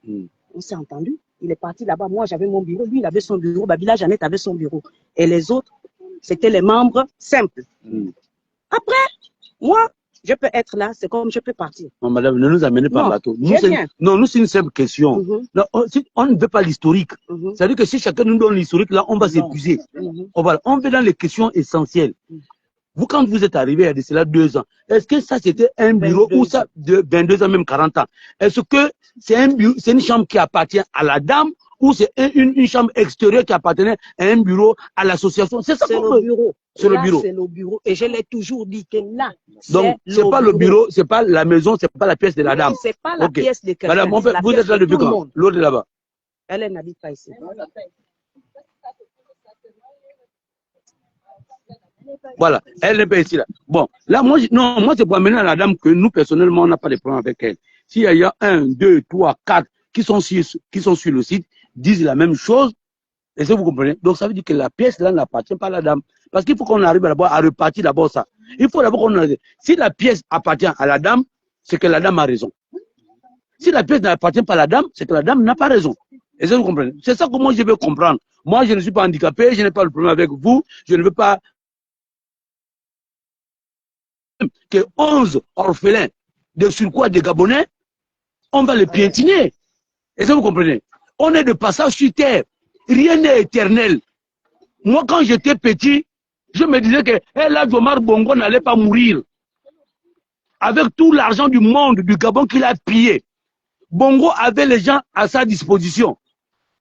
On s'est entendu. Il est parti là-bas. Moi, j'avais mon bureau. Lui, il avait son bureau. Babila Jeannette avait son bureau. Et les autres, c'était les membres simples. Après, moi, je peux être là, c'est comme je peux partir. Non, madame, ne nous amenez pas en bateau. Nous, c'est une simple question. Non, on ne veut pas l'historique. C'est-à-dire que si chacun nous donne l'historique, là, on va s'épuiser. On veut dans les questions essentielles. Vous, quand vous êtes arrivé il y a cela 2 ans, est-ce que ça, c'était un bureau ou ça, de 22 ans, même 40 ans? Est-ce que c'est un bureau, c'est une chambre qui appartient à la dame ou c'est une chambre extérieure qui appartenait à un bureau, à l'association? C'est ça. C'est le bureau. C'est le bureau. C'est le bureau. Et je l'ai toujours dit que là, donc, c'est pas le bureau, c'est pas la maison, c'est pas la pièce de la dame. C'est pas la pièce de quelqu'un. Madame, vous êtes là depuis quand? L'autre est là-bas. Elle n'habite pas ici. Voilà, elle n'est pas ici là. Bon, là, moi, c'est pour amener à la dame que nous, personnellement, on n'a pas de problème avec elle. S'il y a 1, 2, 3, 4 qui sont sur le site, disent la même chose, est-ce que vous comprenez? Donc, ça veut dire que la pièce là n'appartient pas à la dame. Parce qu'il faut qu'on arrive d'abord à repartir d'abord ça. Il faut d'abord qu'on arrive. Si la pièce appartient à la dame, c'est que la dame a raison. Si la pièce n'appartient pas à la dame, c'est que la dame n'a pas raison. Est-ce que vous comprenez? C'est ça que moi je veux comprendre. Moi, je ne suis pas handicapé, je n'ai pas le problème avec vous, je ne veux pas que 11 orphelins de surcroît des Gabonais, on va les piétiner. Est-ce que vous comprenez? On est de passage sur terre. Rien n'est éternel. Moi, quand j'étais petit, je me disais que là, Omar Bongo n'allait pas mourir. Avec tout l'argent du monde, du Gabon qu'il a pillé, Bongo avait les gens à sa disposition.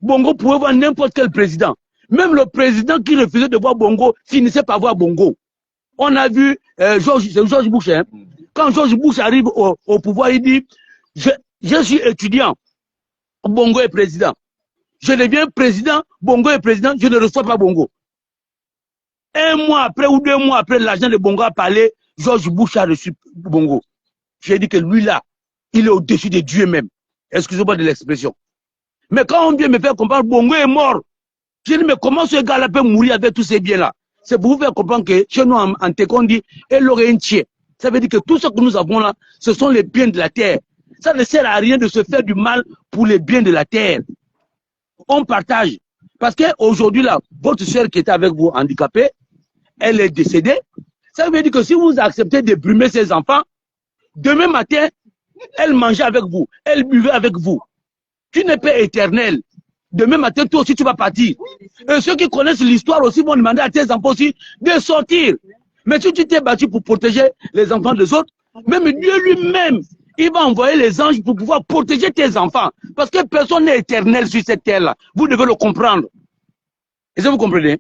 Bongo pouvait voir n'importe quel président. Même le président qui refusait de voir Bongo finissait par voir Bongo. On a vu George Bush. Hein. Quand George Bush arrive au pouvoir, il dit je suis étudiant, Bongo est président. Je deviens président, Bongo est président, je ne reçois pas Bongo. 1 mois après ou 2 mois après, l'agent de Bongo a parlé, George Bush a reçu Bongo. J'ai dit que lui là, il est au-dessus de Dieu même. Excusez-moi de l'expression. Mais quand on vient me faire comprendre, Bongo est mort. Je dis, mais comment ce gars-là peut mourir avec tous ces biens-là? C'est pour vous faire comprendre que chez nous, en Téco, on dit, elle aurait un tiers. Ça veut dire que tout ce que nous avons là, ce sont les biens de la terre. Ça ne sert à rien de se faire du mal pour les biens de la terre. On partage. Parce qu'aujourd'hui, là, votre soeur qui était avec vous handicapée, elle est décédée. Ça veut dire que si vous acceptez de brumer ses enfants, demain matin, elle mangeait avec vous, elle buvait avec vous. Tu n'es pas éternel. Demain matin, toi aussi, tu vas partir. Et ceux qui connaissent l'histoire aussi vont demander à tes enfants aussi de sortir. Mais si tu t'es battu pour protéger les enfants des autres, même Dieu lui-même, il va envoyer les anges pour pouvoir protéger tes enfants. Parce que personne n'est éternel sur cette terre-là. Vous devez le comprendre. Est-ce que vous comprenez?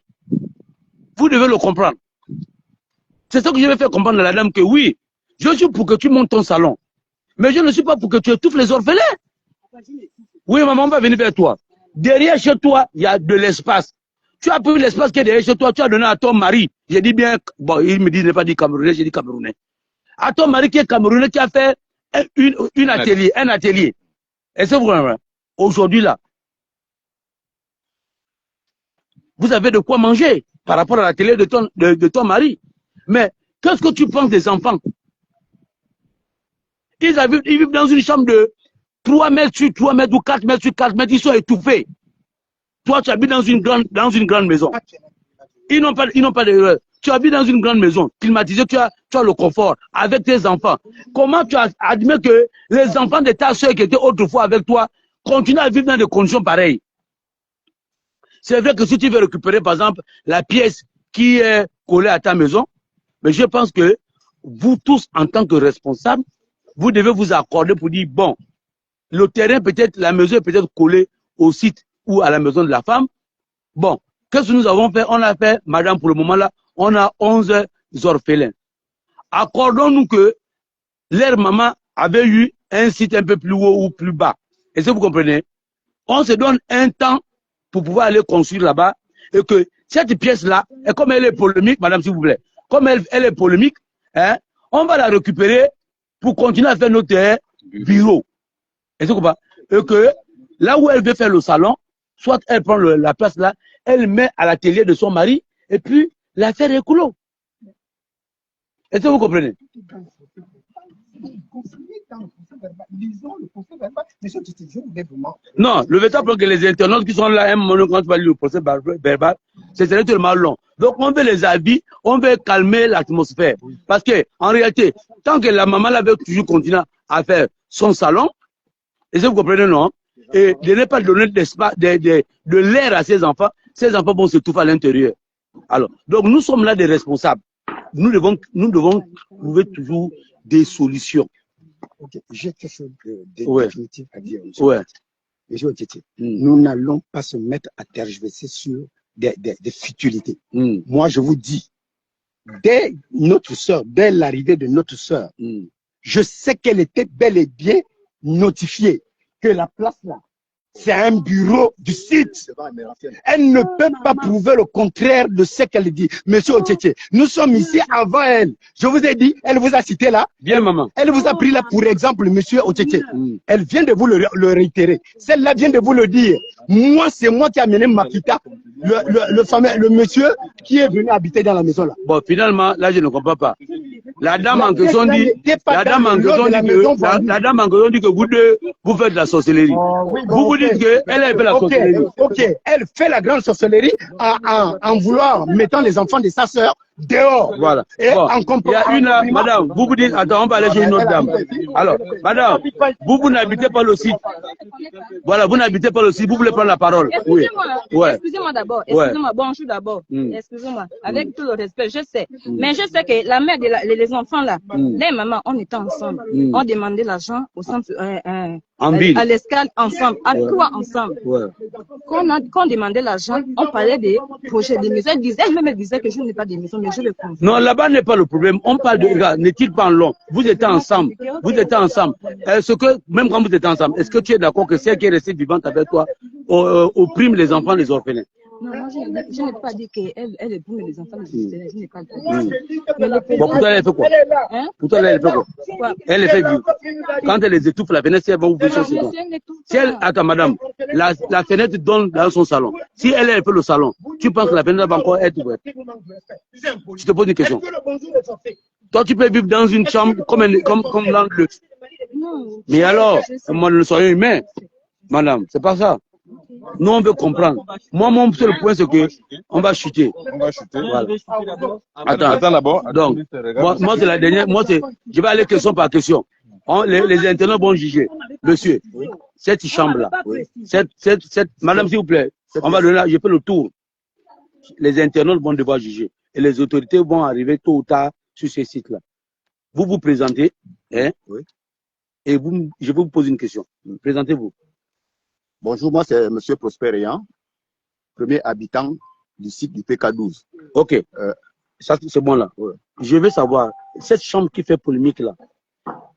Vous devez le comprendre. C'est ça que je vais faire comprendre à la dame que oui, je suis pour que tu montes ton salon. Mais je ne suis pas pour que tu étouffes les orphelins. Oui, maman, on va venir vers toi. Derrière chez toi, il y a de l'espace. Tu as pris l'espace qui est derrière chez toi, tu as donné à ton mari. J'ai dit bien, bon, il me dit, il n'est pas dit Camerounais, j'ai dit Camerounais. À ton mari qui est Camerounais, qui a fait un atelier. Et c'est vrai, aujourd'hui là, vous avez de quoi manger par rapport à l'atelier de ton mari. Mais qu'est-ce que tu penses des enfants? Ils vivent dans une chambre de 3 mètres sur 3 mètres ou 4 mètres sur 4 mètres, ils sont étouffés. Toi, tu habites dans une grande maison. Ils n'ont pas de... Tu habites dans une grande maison, climatisée, tu as le confort avec tes enfants. Comment tu admets que les enfants de ta soeur qui étaient autrefois avec toi continuent à vivre dans des conditions pareilles? C'est vrai que si tu veux récupérer, par exemple, la pièce qui est collée à ta maison, mais je pense que vous tous, en tant que responsables, vous devez vous accorder pour dire, bon, le terrain peut-être, la maison est peut-être collée au site ou à la maison de la femme. Bon, qu'est-ce que nous avons fait? On a fait, madame, pour le moment là, on a 11 orphelins. Accordons-nous que leur maman avait eu un site un peu plus haut ou plus bas. Est-ce que vous comprenez? On se donne un temps pour pouvoir aller construire là-bas et que cette pièce-là, et comme elle est polémique, madame, s'il vous plaît, comme elle est polémique, hein, on va la récupérer pour continuer à faire notre bureau. Est-ce que vous comprenez? Et que là où elle veut faire le salon, soit elle prend la place là, elle met à l'atelier de son mari, et puis l'affaire est coulée. Est-ce que vous comprenez? Non, le véritable que les internautes qui sont là, un moment quand tu vas lire le procès verbal, c'est tellement long. Donc on veut les habits, on veut calmer l'atmosphère. Parce que en réalité, tant que la maman veut toujours continuer à faire son salon, et ça vous comprenez, non? Et de ne pas donner de l'air à ses enfants vont s'étouffer à l'intérieur. Alors, donc nous sommes là des responsables. Nous devons trouver toujours des solutions. Ok, j'ai quelque chose de définitif à dire. Monsieur Otete, nous n'allons pas se mettre à tergiverser sur des futilités. Moi, je vous dis, dès l'arrivée de notre sœur, je sais qu'elle était bel et bien notifiée que la place là, c'est un bureau du site. Elle ne peut pas prouver le contraire de ce qu'elle dit. Monsieur Otete, nous sommes ici avant elle. Je vous ai dit, elle vous a cité là. Bien, maman. Elle vous a pris là pour exemple, monsieur Otete. Elle vient de vous le réitérer. Celle-là vient de vous le dire. Moi, c'est moi qui ai amené Makita, le monsieur qui est venu habiter dans la maison là. Bon, finalement, là, je ne comprends pas. La dame en question dit, la dame en question dit que vous deux, vous faites de la sorcellerie. Vous dites qu'elle a fait la sorcellerie. Ok, elle fait la grande sorcellerie en vouloir mettant les enfants de sa sœur dehors. Voilà. Et bon, en il y a une, madame, vous dites, attends, on va aller chez une autre dame. Alors, madame, vous n'habitez pas le site. Voilà, vous n'habitez pas le site, vous voulez prendre la parole. Excusez-moi d'abord, excusez-moi, bonjour d'abord, excusez-moi, avec tout le respect, je sais. Mais je sais que la mère les enfants là, les mamans, on était ensemble. On demandait l'argent au centre, à l'escale ensemble. À quoi ensemble? Quand on demandait l'argent, on parlait des projets de maisons. Elle disait que je n'ai pas de maison, mais je le comprends. Non, là-bas n'est pas le problème. On parle de, regarde, n'est-il pas en long? Vous étiez ensemble. Vous étiez ensemble. Est-ce que, même quand vous étiez ensemble, est-ce que tu es d'accord que celle qui est restée vivante avec toi opprime les enfants, les orphelins? Non, moi, je n'ai pas dit qu'elle opprime les enfants, les orphelins. Je n'ai pas dit. Bon, pour toi, elle fait quoi? Pour toi, elle fait quoi? Elle les fait vivre. Quand elle les étouffe, la fenêtre, elle va ouvrir son salon. Si elle, attends, madame, la fenêtre donne dans son salon. Si elle fait le salon, tu penses que la fenêtre va encore être ouverte? Je te pose une question. Toi, tu peux vivre dans une chambre comme dans le... Mais alors, moi, nous soyons humains. Madame, c'est pas ça. Nous, on veut comprendre. Moi, mon seul point, c'est que on va chuter. On va chuter. Voilà. Attends d'abord. Donc, moi c'est la dernière. Moi, je vais aller question par question. Les internautes vont juger. Monsieur, cette chambre-là, madame, s'il vous plaît, on va donner, je fais le tour. Les internautes vont devoir juger. Et les autorités vont arriver tôt ou tard sur ces sites-là. Vous vous présentez, hein, et je vais vous poser une question. Présentez-vous. Bonjour, moi c'est M. Prosper Réan, premier habitant du site du PK12. Ok, ça c'est bon là. Je veux savoir, cette chambre qui fait polémique là,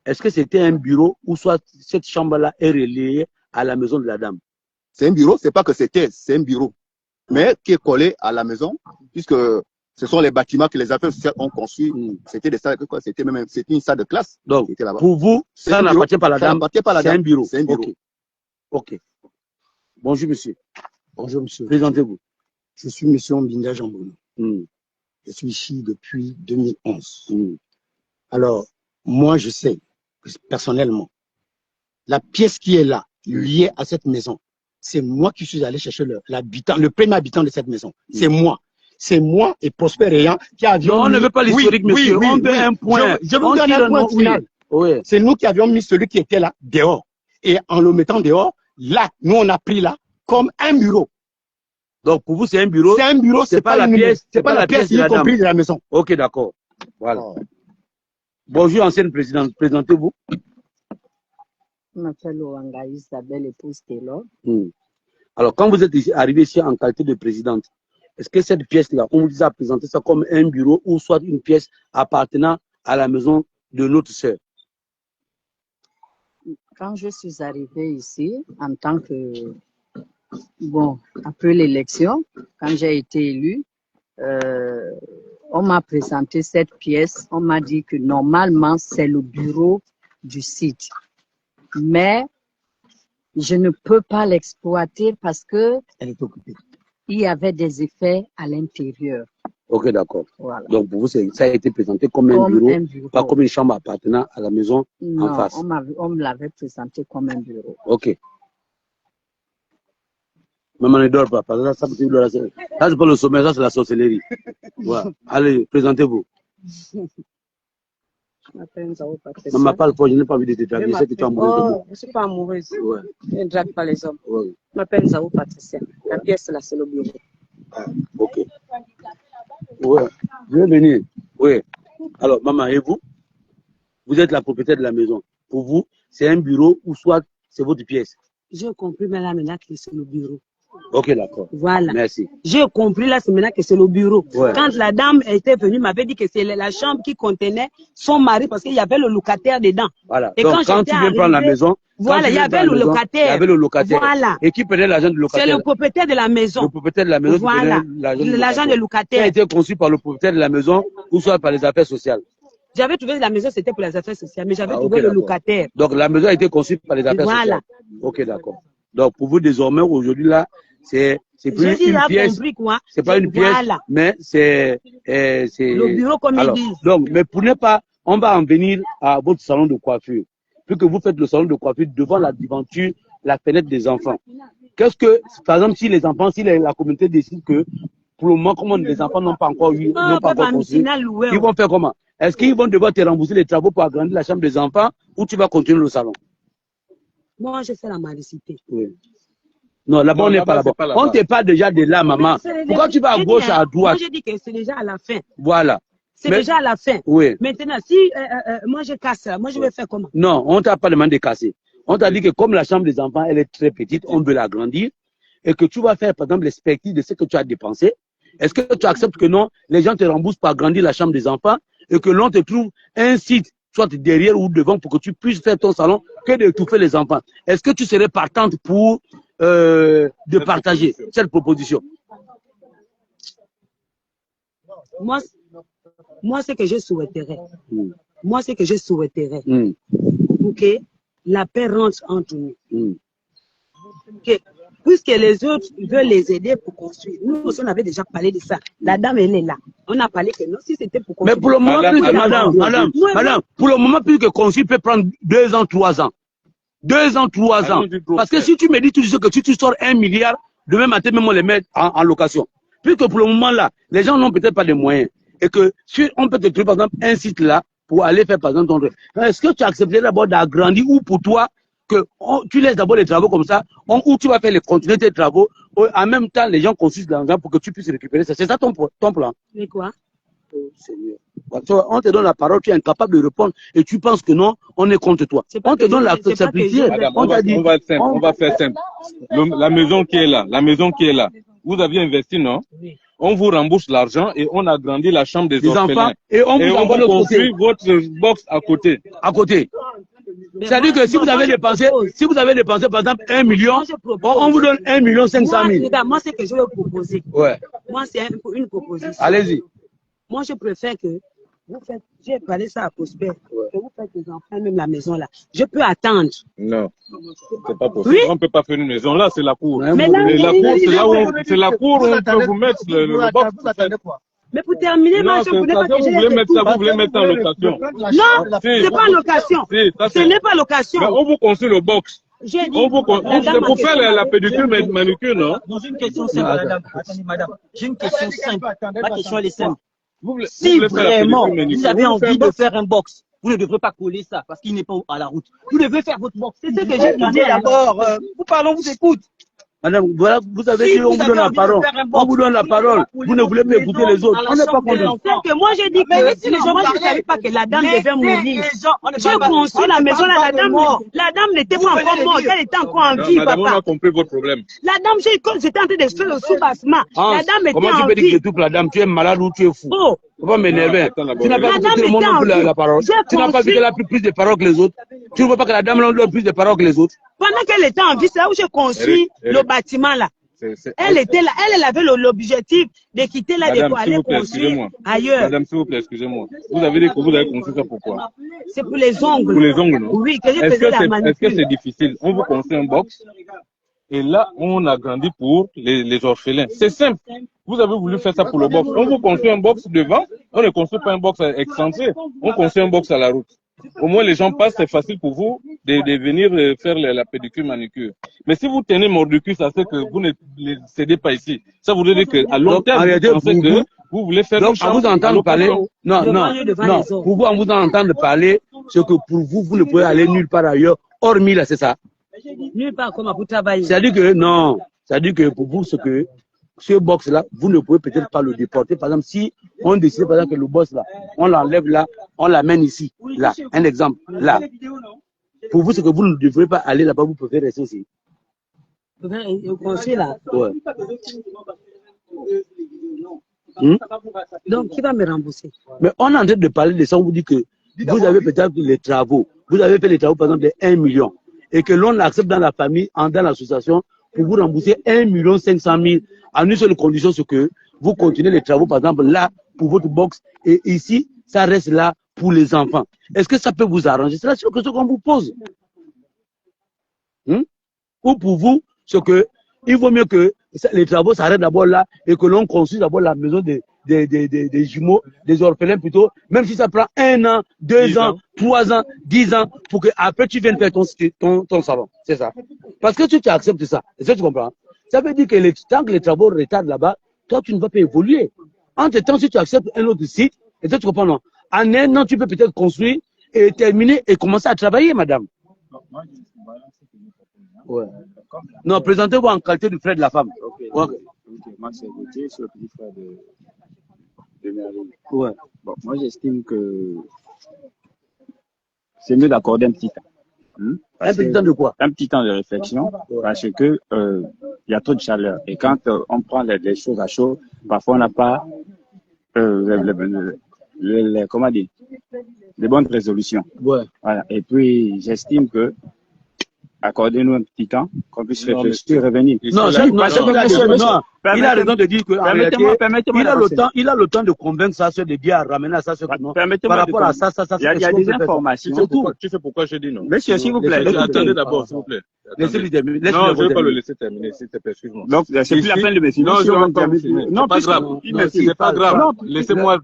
est-ce que c'était un bureau ou soit cette chambre-là est reliée à la maison de la dame? C'est un bureau, c'est pas que c'est un bureau, mais qui est collé à la maison, puisque ce sont les bâtiments que les affaires sociales ont construits. C'était des salles, c'était une salle de classe. Donc, pour vous, ça n'appartient pas à la dame. C'est un bureau. C'est un bureau. Ok. Bonjour, monsieur. Bonjour, monsieur. Présentez-vous. Je suis monsieur Mbinda Jean-Bruno. Je suis ici depuis 2011. Alors, moi, je sais, personnellement, la pièce qui est là, liée à cette maison, c'est moi qui suis allé chercher le premier habitant de cette maison. C'est moi. c'est moi et Prosper Rayan qui avions... Non, on ne veut pas l'historique, monsieur. On veut un point. Je vous donne un point final. Oui. C'est nous qui avions mis celui qui était là dehors. Et en le mettant dehors, là, nous, on a pris là comme un bureau. Donc, pour vous, c'est un bureau. C'est un bureau, c'est pas la pièce. C'est pas la pièce, y compris de la maison. Ok, d'accord. Voilà. Bonjour, ancienne présidente. Présentez-vous. Je m'appelle Ouanga Isabelle, épouse Taylor. Alors, quand vous êtes arrivé ici en qualité de présidente, est-ce que cette pièce-là, on vous a présenté ça comme un bureau ou soit une pièce appartenant à la maison de notre sœur? Quand je suis arrivée ici, en tant que... Bon, après l'élection, quand j'ai été élue, on m'a présenté cette pièce. On m'a dit que normalement, c'est le bureau du site. Mais je ne peux pas l'exploiter parce que elle est occupée. Il y avait des effets à l'intérieur. Ok, d'accord. Voilà. Donc, pour vous, ça a été présenté comme un bureau, pas comme une chambre appartenant à la maison en face. On me l'avait présenté comme un bureau. Ok. Maman ne dort pas, parce que ça, c'est pas le sommet, ça, c'est la sorcellerie. Voilà. Allez, présentez-vous. Je m'appelle Nzao Patricia. Maman, parle fort, je n'ai pas envie de te draguer. Je sais que tu es amoureuse. Je ne suis pas amoureuse. Ouais. Je ne drague pas les hommes. Ouais. Je m'appelle Nzao Patricia. La pièce, là, c'est le bureau. Ah, ok. Ouais. Je vais venir. Oui. Alors, maman, et vous? Vous êtes la propriétaire de la maison. Pour vous, c'est un bureau ou soit c'est votre pièce? J'ai compris, mais là, maintenant, que c'est le bureau. Ok, d'accord. Voilà. Merci. J'ai compris là, c'est maintenant que c'est le bureau. Ouais. Quand la dame était venue, m'avait dit que c'est la chambre qui contenait son mari parce qu'il y avait le locataire dedans. Voilà. Et donc, quand tu viens prendre la maison, voilà, il y avait le locataire. Il y avait le locataire. Voilà. Et qui prenait l'argent du locataire? C'est le propriétaire de la maison. Le propriétaire de la maison. Voilà. L'argent du locataire. Qui a été conçu par le propriétaire de la maison ou soit par les affaires sociales? J'avais trouvé la maison, c'était pour les affaires sociales, mais j'avais trouvé le locataire. Donc, la maison a été conçue par les affaires sociales. Ok, d'accord. Donc, pour vous, désormais, aujourd'hui, là, c'est plus une pièce. C'est pas une pièce, mais c'est le bureau, comme ils disent. Donc, mais pour ne pas, on va en venir à votre salon de coiffure. Plus que vous faites le salon de coiffure devant la devanture, la fenêtre des enfants. Qu'est-ce que, par exemple, si les enfants, si la communauté décide que, pour le moment, comme les enfants n'ont pas encore eu, n'ont pas encore construit, ils vont faire comment? Est-ce qu'ils vont devoir te rembourser les travaux pour agrandir la chambre des enfants ou tu vas continuer le salon? Moi, je fais la mendicité. Oui. Non, là-bas, on n'est pas là-bas. On ne te parle déjà de là, maman. Pourquoi tu vas à gauche, à droite? Moi, j'ai dit que c'est déjà à la fin. Voilà. C'est déjà à la fin. Oui. Maintenant, si moi je casse, moi je vais faire comment? Non, on ne t'a pas demandé de casser. On t'a dit que comme la chambre des enfants, elle est très petite, on veut l'agrandir et que tu vas faire, par exemple, l'expertise de ce que tu as dépensé. Est-ce que tu acceptes que non, les gens te remboursent pour agrandir la chambre des enfants et que l'on te trouve un site, soit derrière ou devant, pour que tu puisses faire ton salon, que d'étouffer les enfants? Est-ce que tu serais partante pour de partager cette proposition? Moi, ce que je souhaiterais, pour que la paix rentre entre nous. Puisque les autres veulent les aider pour construire. Nous aussi, on avait déjà parlé de ça. La dame, elle est là. On a parlé que non, si c'était pour construire. Mais pour le moment, madame, pour le moment, plus que construire peut prendre 2 ans, 3 ans. 2 ans, 3 ans. Parce que si tu me dis tout ce que tu sors 1 milliard, demain matin, même on les met en location. Puisque pour le moment là, les gens n'ont peut-être pas de moyens. Et que si on peut te trouver par exemple un site là pour aller faire par exemple ton truc. Est-ce que tu accepterais d'abord d'agrandir ou pour toi que tu laisses d'abord les travaux comme ça, ou tu vas faire continuer tes travaux, en même temps les gens construisent de l'argent pour que tu puisses récupérer ça. C'est ça ton plan? Mais quoi? Oh, Seigneur. On te donne la parole, tu es incapable de répondre et tu penses que non, on est contre toi. On te donne la simplicité. On va faire simple. La maison qui est là, vous aviez investi, non? Oui. On vous rembourse l'argent et on agrandit la chambre des orphelins. Et on vous construit votre box à côté. À côté. C'est-à-dire que si vous avez dépensé, par exemple 1 million, on vous donne 1 500 000. Moi, c'est que je vais proposer. Ouais. Moi, c'est une proposition. Allez-y. Moi, je préfère que vous faites, j'ai parlé ça à Prosper, que vous faites les enfants, même la maison là. Je peux attendre. Non, c'est pas possible. Oui? On ne peut pas faire une maison là, c'est la cour. Mais là, c'est la cour où on peut vous mettre le box. Mais pour terminer, moi, je voulais pas que vous voulez mettre ça, vous voulez mettre en location. Non, c'est pas en location. Ce n'est pas location. Mais on vous construit le box. J'ai dit. C'est pour faire la pédicure, manucure, non? Dans une question simple, madame. Attendez, madame. J'ai une question simple. Ma question, elle est simple. Si vraiment vous avez envie de faire un box, vous ne devrez pas coller ça parce qu'il n'est pas à la route. Vous devez faire votre box. C'est ce que j'ai dit d'abord. Vous parlons, vous écoute. Madame, voilà, vous avez dit, on vous donne la parole. On vous donne la parole. Vous ne voulez pas écouter les autres. On n'est pas content. C'est que moi, j'ai dit que moi, je ne savais pas que la dame devait mourir. J'ai construit la maison là, la dame n'était pas encore morte, elle était encore en vie, papa. Madame, on a compris votre problème. La dame, j'étais en train de faire le sous-bassement. La dame était en vie. Comment tu peux dire que tu touches la dame? Tu es malade ou tu es fou? Oh. Faut pas m'énerver. Tu n'as pas écouté le monde non plus la parole. Tu n'as pas vu qu'elle a plus de paroles que les autres. Tu ne vois pas que la dame a plus de paroles que les autres. Pendant qu'elle était en vie, c'est là où j'ai construit le bâtiment là. Elle était là, elle avait l'objectif de quitter là, de aller construire ailleurs. Madame, s'il vous plaît, excusez-moi. Vous avez dit que vous avez construit ça pourquoi? C'est pour les ongles. Pour les ongles, non? Oui, que je faisais la manucure. Est-ce que c'est difficile? On vous construit un box et là, on agrandit pour les orphelins. C'est simple. Vous avez voulu faire ça pour le box. On vous construit un box devant, on ne construit pas un box excentré. On construit un box à la route. Au moins, les gens passent, c'est facile pour vous de venir faire la pédicure, manucure. Mais si vous tenez mordicure, ça c'est que vous ne les cédez pas ici. Ça voudrait dire qu'à long terme, vous pensez que vous voulez faire donc, à vous entendre parler, non, pour vous, en vous entendre parler, c'est que pour vous, vous ne pouvez aller nulle part ailleurs, hormis là, c'est ça? Nulle part comme pour travailler. C'est-à-dire que, non, c'est-à-dire que pour vous, c'est que ce box-là, vous ne pouvez peut-être pas le déporter. Par exemple, si on décide, par exemple, que le box là, on l'enlève là, on l'amène ici, là, un exemple, là. Pour vous, c'est que vous ne devrez pas aller là-bas, vous pouvez rester ici. Là. Ouais. Donc, qui va me rembourser? Mais on est en train de parler de ça, on vous dit que vous avez peut-être les travaux. Vous avez fait les travaux, par exemple, de 1 million. Et que l'on accepte dans la famille, dans l'association, pour vous rembourser 1 500 000 à une seule condition, c'est que vous continuez les travaux, par exemple, là, pour votre box, et ici, ça reste là pour les enfants. Est-ce que ça peut vous arranger? C'est la seule question qu'on vous pose. Ou pour vous, c'est que il vaut mieux que les travaux s'arrêtent d'abord là et que l'on construise d'abord la maison des jumeaux, des orphelins plutôt, même si ça prend 1 an, 2 ans, 3 ans, 10 ans, pour que après tu viennes faire ton salon. C'est ça. Parce que si tu acceptes ça, est-ce que tu comprends? Ça veut dire que tant que les travaux retardent là-bas, toi tu ne vas pas évoluer. Entre-temps, si tu acceptes un autre site, est-ce que tu comprends? Non? En 1 an, tu peux peut-être construire et terminer et commencer à travailler, madame. Ouais. Non, présentez-vous en qualité du frère de la femme. Okay. Moi, c'est Gauthier, je suis le petit frère de Merlin. Ouais. Bon, moi, j'estime que c'est mieux d'accorder un petit temps. Un petit temps de quoi? Un petit temps de réflexion, parce que y a trop de chaleur. Et quand on prend les choses à chaud, parfois on n'a pas comment dire, les bonnes résolutions. Ouais. Voilà. Et puis, j'estime que accordez-nous un petit temps, qu'on puisse réfléchir et revenir. Non, il a raison de dire que il a le temps de convaincre sa soeur, de dire, ramener à sa soeur que non. Par rapport à ça, il y a des informations. Tu sais pourquoi je dis non? Monsieur, s'il vous plaît. Attendez d'abord, s'il vous plaît. Laissez-lui terminer. Non, je ne vais pas le laisser terminer, s'il te plaît, excuse-moi. Donc, c'est plus la peine de me finir. Non, je ne vais pas me finir. Non, pas grave. C'est pas grave. Laissez-moi.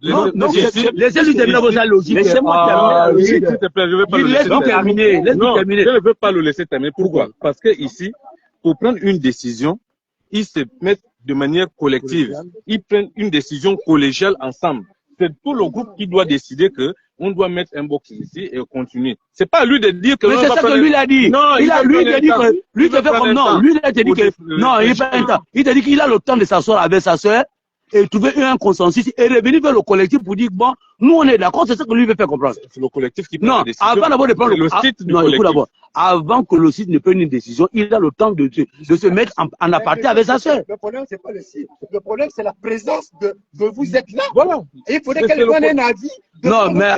Laissez-lui terminer votre logique. Laissez-moi terminer. S'il te plaît, je ne vais pas le laisser terminer. Non, je ne veux pas le laisser terminer. Pourquoi? Parce que ici, pour prendre une décision, ils se mettent de manière collective. Ils prennent une décision collégiale ensemble. C'est tout le groupe qui doit décider que on doit mettre un box ici et continuer. C'est pas à lui de dire que. Mais c'est ça que lui l'a dit. Non, lui a dit que lui te fait comme non. Lui il a dit que non, il pas un temps. Il a dit qu'il a le temps de s'asseoir avec sa soeur et trouver un consensus et revenir vers le collectif pour dire bon, nous on est d'accord, c'est ça que lui veut faire comprendre. C'est le collectif qui prend la décision. Avant d'abord de prendre le site du collectif. D'abord, avant que le site ne prenne une décision, il a le temps de se mettre en aparté avec sa soeur. Le problème c'est pas le site, le problème c'est la présence de vous êtes là. Voilà. Et il faudrait qu'elle donne un avis. Non, mais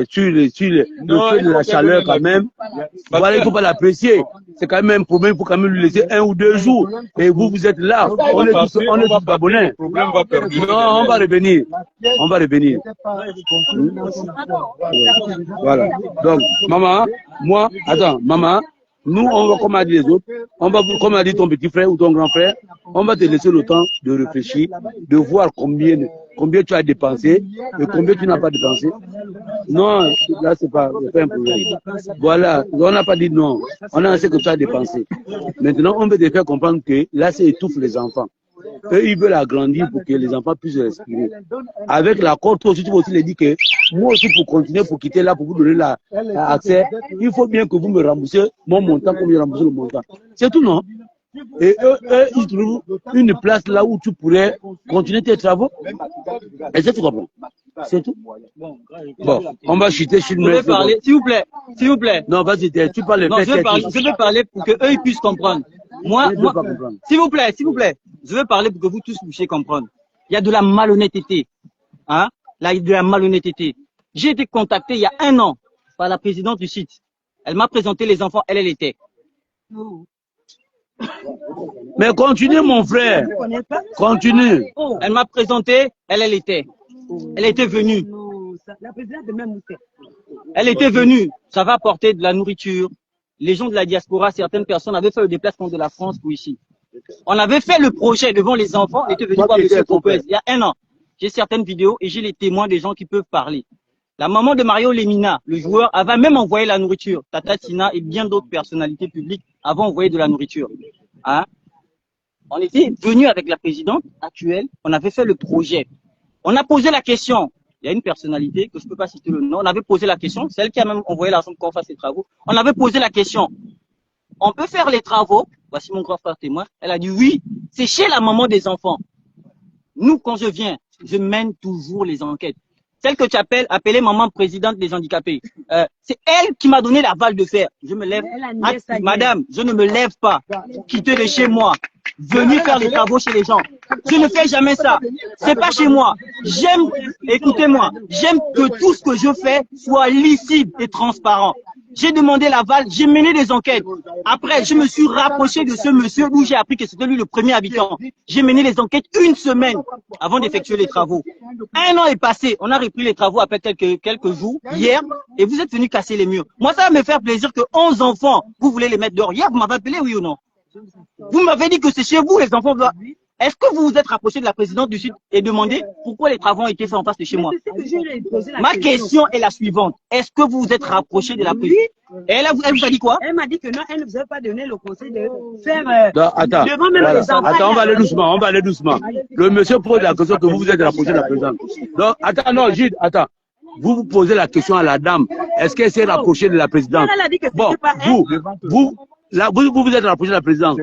sur le feu de la chaleur quand même, voilà, il ne faut pas l'apprécier. C'est quand même un problème, il faut quand même lui laisser 1 ou 2 jours. Et vous êtes là, on est tous abonnés. Non, on va revenir. On va revenir. Voilà. Donc, maman, moi, attends, maman, nous, on va, comme a dit les autres, on va, comme a dit ton petit frère ou ton grand frère, on va te laisser le temps de réfléchir, de voir combien combien tu as dépensé et combien tu n'as pas dépensé. Non, là, c'est pas un problème. Voilà, on n'a pas dit non. On a assez que tu as dépensé. Maintenant, on veut te faire comprendre que là, ça étouffe les enfants. Eux, ils veulent agrandir pour que les enfants puissent respirer. Avec l'accord, toi aussi, tu vas aussi les dire que moi aussi, pour continuer, pour quitter là, pour vous donner l'accès, il faut bien que vous me remboursez mon montant comme je rembourse le montant. C'est tout, non? Et eux, ils trouvent une place là où tu pourrais continuer tes travaux. Et c'est tout, comprends? C'est tout. Bon, on va chuter sur une. Vous pouvez parler, s'il vous plaît. S'il vous plaît. Non, vas-y, tu parles. Non, je veux parler pour que eux ils puissent comprendre. Moi, s'il vous plaît. Je veux parler pour que vous tous puissiez comprendre. Il y a de la malhonnêteté. Hein? Là, il y a de la malhonnêteté. J'ai été contacté il y a 1 an par la présidente du site. Elle m'a présenté les enfants, elle était. Mais continue, mon frère. Continue. Elle m'a présenté, elle était. Elle était venue. Elle était venue. Ça va apporter de la nourriture. Les gens de la diaspora, certaines personnes avaient fait le déplacement de la France pour ici. On avait fait le projet devant les enfants. On était venu voir M. Popez il y a 1 an. J'ai certaines vidéos et j'ai les témoins des gens qui peuvent parler. La maman de Mario Lemina, le joueur, avait même envoyé la nourriture. Tata Tina et bien d'autres personnalités publiques avaient envoyé de la nourriture. Hein? On était venu avec la présidente actuelle. On avait fait le projet. On a posé la question. Il y a une personnalité que je ne peux pas citer le nom. On avait posé la question. C'est elle qui a même envoyé l'argent pour qu'on fasse les travaux. On avait posé la question. On peut faire les travaux. Voici mon grand frère témoin. Elle a dit oui. C'est chez la maman des enfants. Nous, quand je viens, je mène toujours les enquêtes. Celle que tu appelée maman présidente des handicapés. C'est elle qui m'a donné l'aval de faire. Je me lève. Madame, je ne me lève pas. Quitter de chez moi. Venir faire les travaux chez les gens. Je ne fais jamais ça. C'est pas chez moi. J'aime, écoutez-moi, j'aime que tout ce que je fais soit lisible et transparent. J'ai demandé l'aval, j'ai mené des enquêtes. Après, je me suis rapproché de ce monsieur où j'ai appris que c'était lui le premier habitant. J'ai mené les enquêtes 1 semaine avant d'effectuer les travaux. 1 an est passé, on a repris les travaux après quelques jours, hier, et vous êtes venu casser les murs. Moi, ça va me faire plaisir que 11 enfants, vous voulez les mettre dehors. Hier, vous m'avez appelé, oui ou non? Vous m'avez dit que c'est chez vous, les enfants. Est-ce que vous vous êtes rapproché de la présidente du Sud et demandé pourquoi les travaux ont été faits en face de chez moi? Ma question est la suivante. Est-ce que vous vous êtes rapproché de la présidente? Et elle vous a dit quoi? Elle m'a dit que non, elle ne vous a pas donné le conseil de faire attends, devant même les enfants. Attends, on va aller doucement. Le monsieur pose la question que vous vous êtes rapproché de la présidente. Donc, attends, non, Gilles, attends. Vous posez la question à la dame. Est-ce qu'elle s'est rapprochée de la présidente? Elle a dit que bon, vous êtes rapproché de la présidente.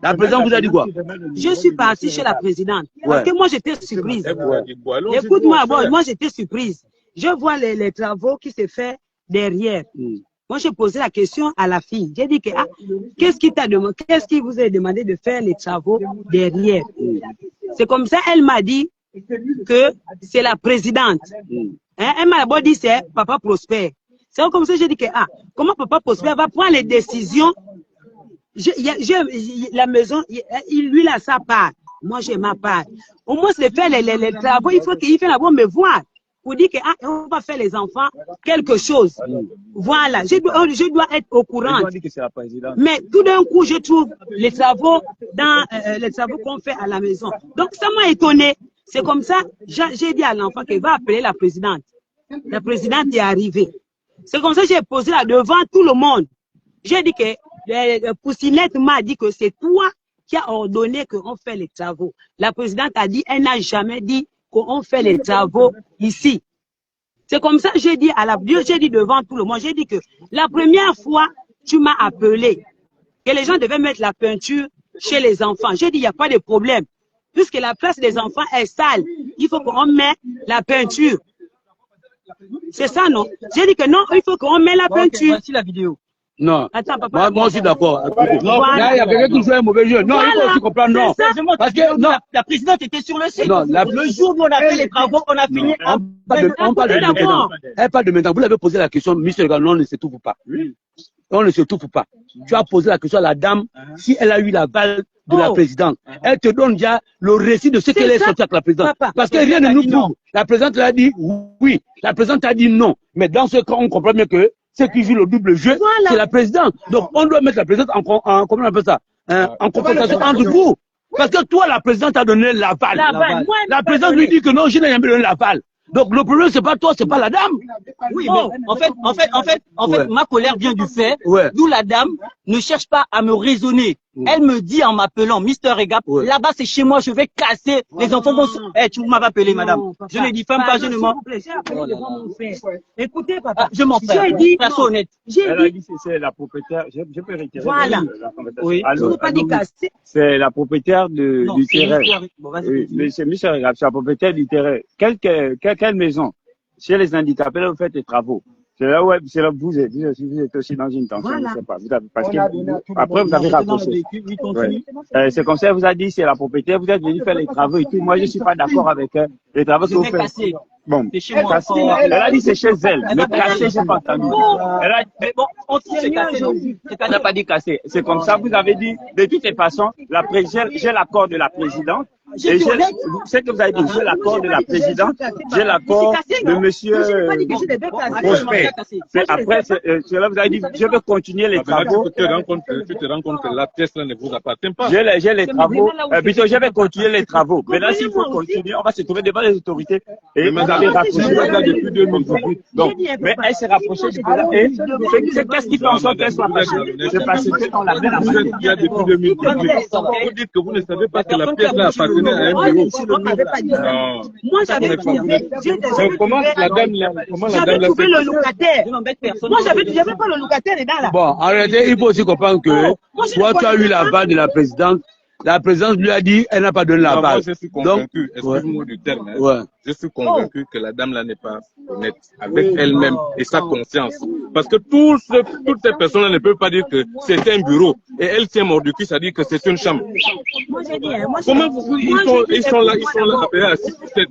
La présidente vous a dit quoi? Je suis partie chez la présidente. Parce que moi, j'étais surprise. Écoute-moi, moi, j'étais surprise. Je vois les travaux qui se font derrière. Moi, j'ai posé la question à la fille. J'ai dit que, qu'est-ce qui vous a demandé de faire les travaux derrière? C'est comme ça, elle m'a dit que c'est la présidente. Elle m'a d'abord dit c'est Papa Prosper. C'est comme ça que j'ai dit que comment Papa Prosper va prendre les décisions. La maison, lui a sa part. Moi j'ai ma part. Au moins c'est faire les travaux. Il faut qu'il fasse d'abord me voir pour dire que on va faire les enfants quelque chose. Voilà. Je dois être au courant. Mais tout d'un coup je trouve les travaux les travaux qu'on fait à la maison. Donc ça m'a étonné. C'est comme ça, j'ai dit à l'enfant qu'il va appeler la présidente. La présidente est arrivée. C'est comme ça que j'ai posé là devant tout le monde. J'ai dit que Poussinette m'a dit que c'est toi qui as ordonné qu'on fait les travaux. La présidente a dit, elle n'a jamais dit qu'on fait les travaux ici. C'est comme ça que j'ai dit j'ai dit devant tout le monde, j'ai dit que la première fois, tu m'as appelé que les gens devaient mettre la peinture chez les enfants. J'ai dit, il n'y a pas de problème. Puisque la place des enfants est sale, il faut qu'on mette la peinture. C'est ça, non? J'ai dit que non, il faut qu'on mette la peinture. Voici la vidéo. Non. Attends, papa. Moi aussi d'accord. Là, il y a quelqu'un qui joue un mauvais jeu. Non, il faut aussi comprendre, non. Parce que non, la présidente était sur le site. Non, le jour où on a fait les travaux, on a fini. On parle de maintenant. Elle parle de maintenant. Vous l'avez posé la question, Michel Gagnon, on ne s'étouffe pas. On ne s'étouffe pas. Tu as posé la question à la dame si elle a eu la balle de la présidente. Elle te donne déjà le récit de ce qu'elle est sortie avec la présidente. Parce que rien ne nous prouve. La présidente l'a dit oui. La présidente a dit non. Mais dans ce cas, on comprend bien que ceux qui jouent le double jeu, c'est la présidente. Donc, on doit mettre la présidente en comment on appelle ça? En compensation entre vous. Parce que toi, la présidente t'a donné l'aval. La présidente lui dit que non, je n'ai jamais donné l'aval. Donc le problème, c'est pas toi, c'est pas la dame. Oui, mais en fait, ma colère vient du fait d'où la dame ne cherche pas à me raisonner. Elle me dit en m'appelant Mister Regap, là-bas c'est chez moi, je vais casser, les enfants vont se... tu m'avais appelé madame. Je ne diffame pas, je ne mens. Écoutez papa, je m'en fais. Perso honnête. Elle a dit que c'est la propriétaire, je peux retirer. Voilà. Oui. Alors, pas dit casser. C'est la propriétaire du terrain. Monsieur Regap, c'est la propriétaire du terrain. Quelle maison? Chez les handicapés, là, vous faites des travaux. C'est là où vous êtes aussi dans une tension, je ne sais pas. Parce que après, vous avez rapproché. C'est comme ça, elle vous a dit, c'est la propriétaire, vous êtes venu faire les travaux et tout. Moi, je ne suis pas d'accord avec elle. Les travaux que vous faites. Bon, elle a dit c'est chez elle. Mais cassé, je n'ai pas entendu. Elle a dit, bon, on s'est cassé. Elle n'a pas dit cassé. C'est comme ça, vous avez dit, de toutes les façons, j'ai l'accord de la présidente. Et c'est que vous avez dit, j'ai l'accord de la présidente, j'ai l'accord de monsieur Prosper. Après, cela vous avez dit, je veux continuer les travaux. Tu te rends compte que la pièce là ne vous appartient pas. J'ai les travaux. Plutôt, je vais continuer les travaux. Maintenant, s'il faut continuer, on va se trouver devant les autorités. Et vous avez rapproché depuis 2018. Donc, mais elle s'est rapprochée du président. Et c'est qu'est-ce qui fait en sorte qu'elle soit fâchée? C'est parce qu'on l'a fait la Vous êtes là depuis 2018. Vous dites que vous ne savez pas que la pièce là appartenait à un bureau. Non. Moi, j'avais comment la dame j'avais trouvé le locataire. Moi, j'avais pas le locataire dedans là. Bon, arrêtez, il faut aussi comprendre que toi, tu as eu l'aval de la présidente. La présidente lui a dit, elle n'a pas donné l'aval. Moi, je suis convaincu, excuse-moi du terme, je suis convaincu que la dame là n'est pas honnête avec elle-même et sa conscience. Parce que toutes ces personnes-là ne peuvent pas dire que c'est un bureau et elle tient mort du cul, ça dit que c'est une chambre. Comment ils sont là appelés à 6-7.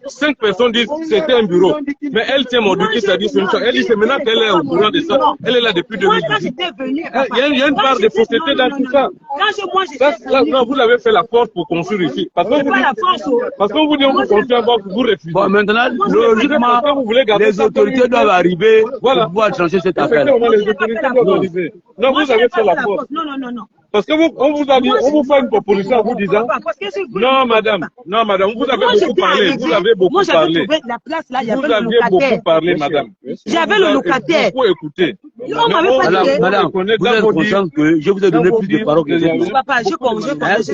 5 personnes disent que c'était un bureau, mais elle tient mort du cul, ça dit c'est une chambre. Elle dit c'est maintenant qu'elle est au courant de ça. Elle est là depuis 2018. Il y a une part de fausseté dans tout ça. Non, vous l'avez fait la force pour construire ici. Parce que vous dites on vous construit encore pour vous refuser. Bon, maintenant, logiquement, les autorités doivent arriver pour pouvoir changer cette affaire. Effectivement, les autorités doivent arriver. Non, vous avez fait la force. Non. Parce que on vous a dit, on vous fait une proposition en vous disant, non madame, vous avez beaucoup parlé, vous avez beaucoup parlé. La place là, il y avait vous aviez beaucoup parlé, madame. J'avais le locataire. Beaucoup écouté. Madame, vous êtes consciente que je vous ai donné plus de paroles que les autres. Papa, je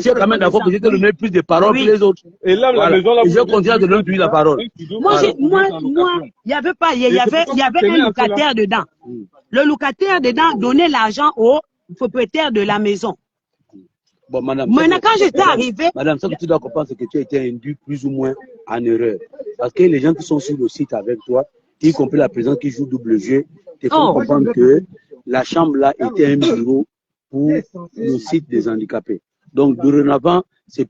suis quand même d'accord que je t'ai donné plus de paroles que les autres. Et là, la maison là, je continue à donner plus la parole. Moi, il y avait un locataire dedans. Le locataire dedans donnait l'argent au propriétaire de la maison. Bon, madame, maintenant, quand j'étais arrivé... Madame, ce que tu dois comprendre, c'est que tu as été induit plus ou moins en erreur. Parce que les gens qui sont sur le site avec toi, y compris la présidente qui joue double jeu, te font comprendre que la chambre là était un bureau pour le site des handicapés. Donc, dorénavant, c'est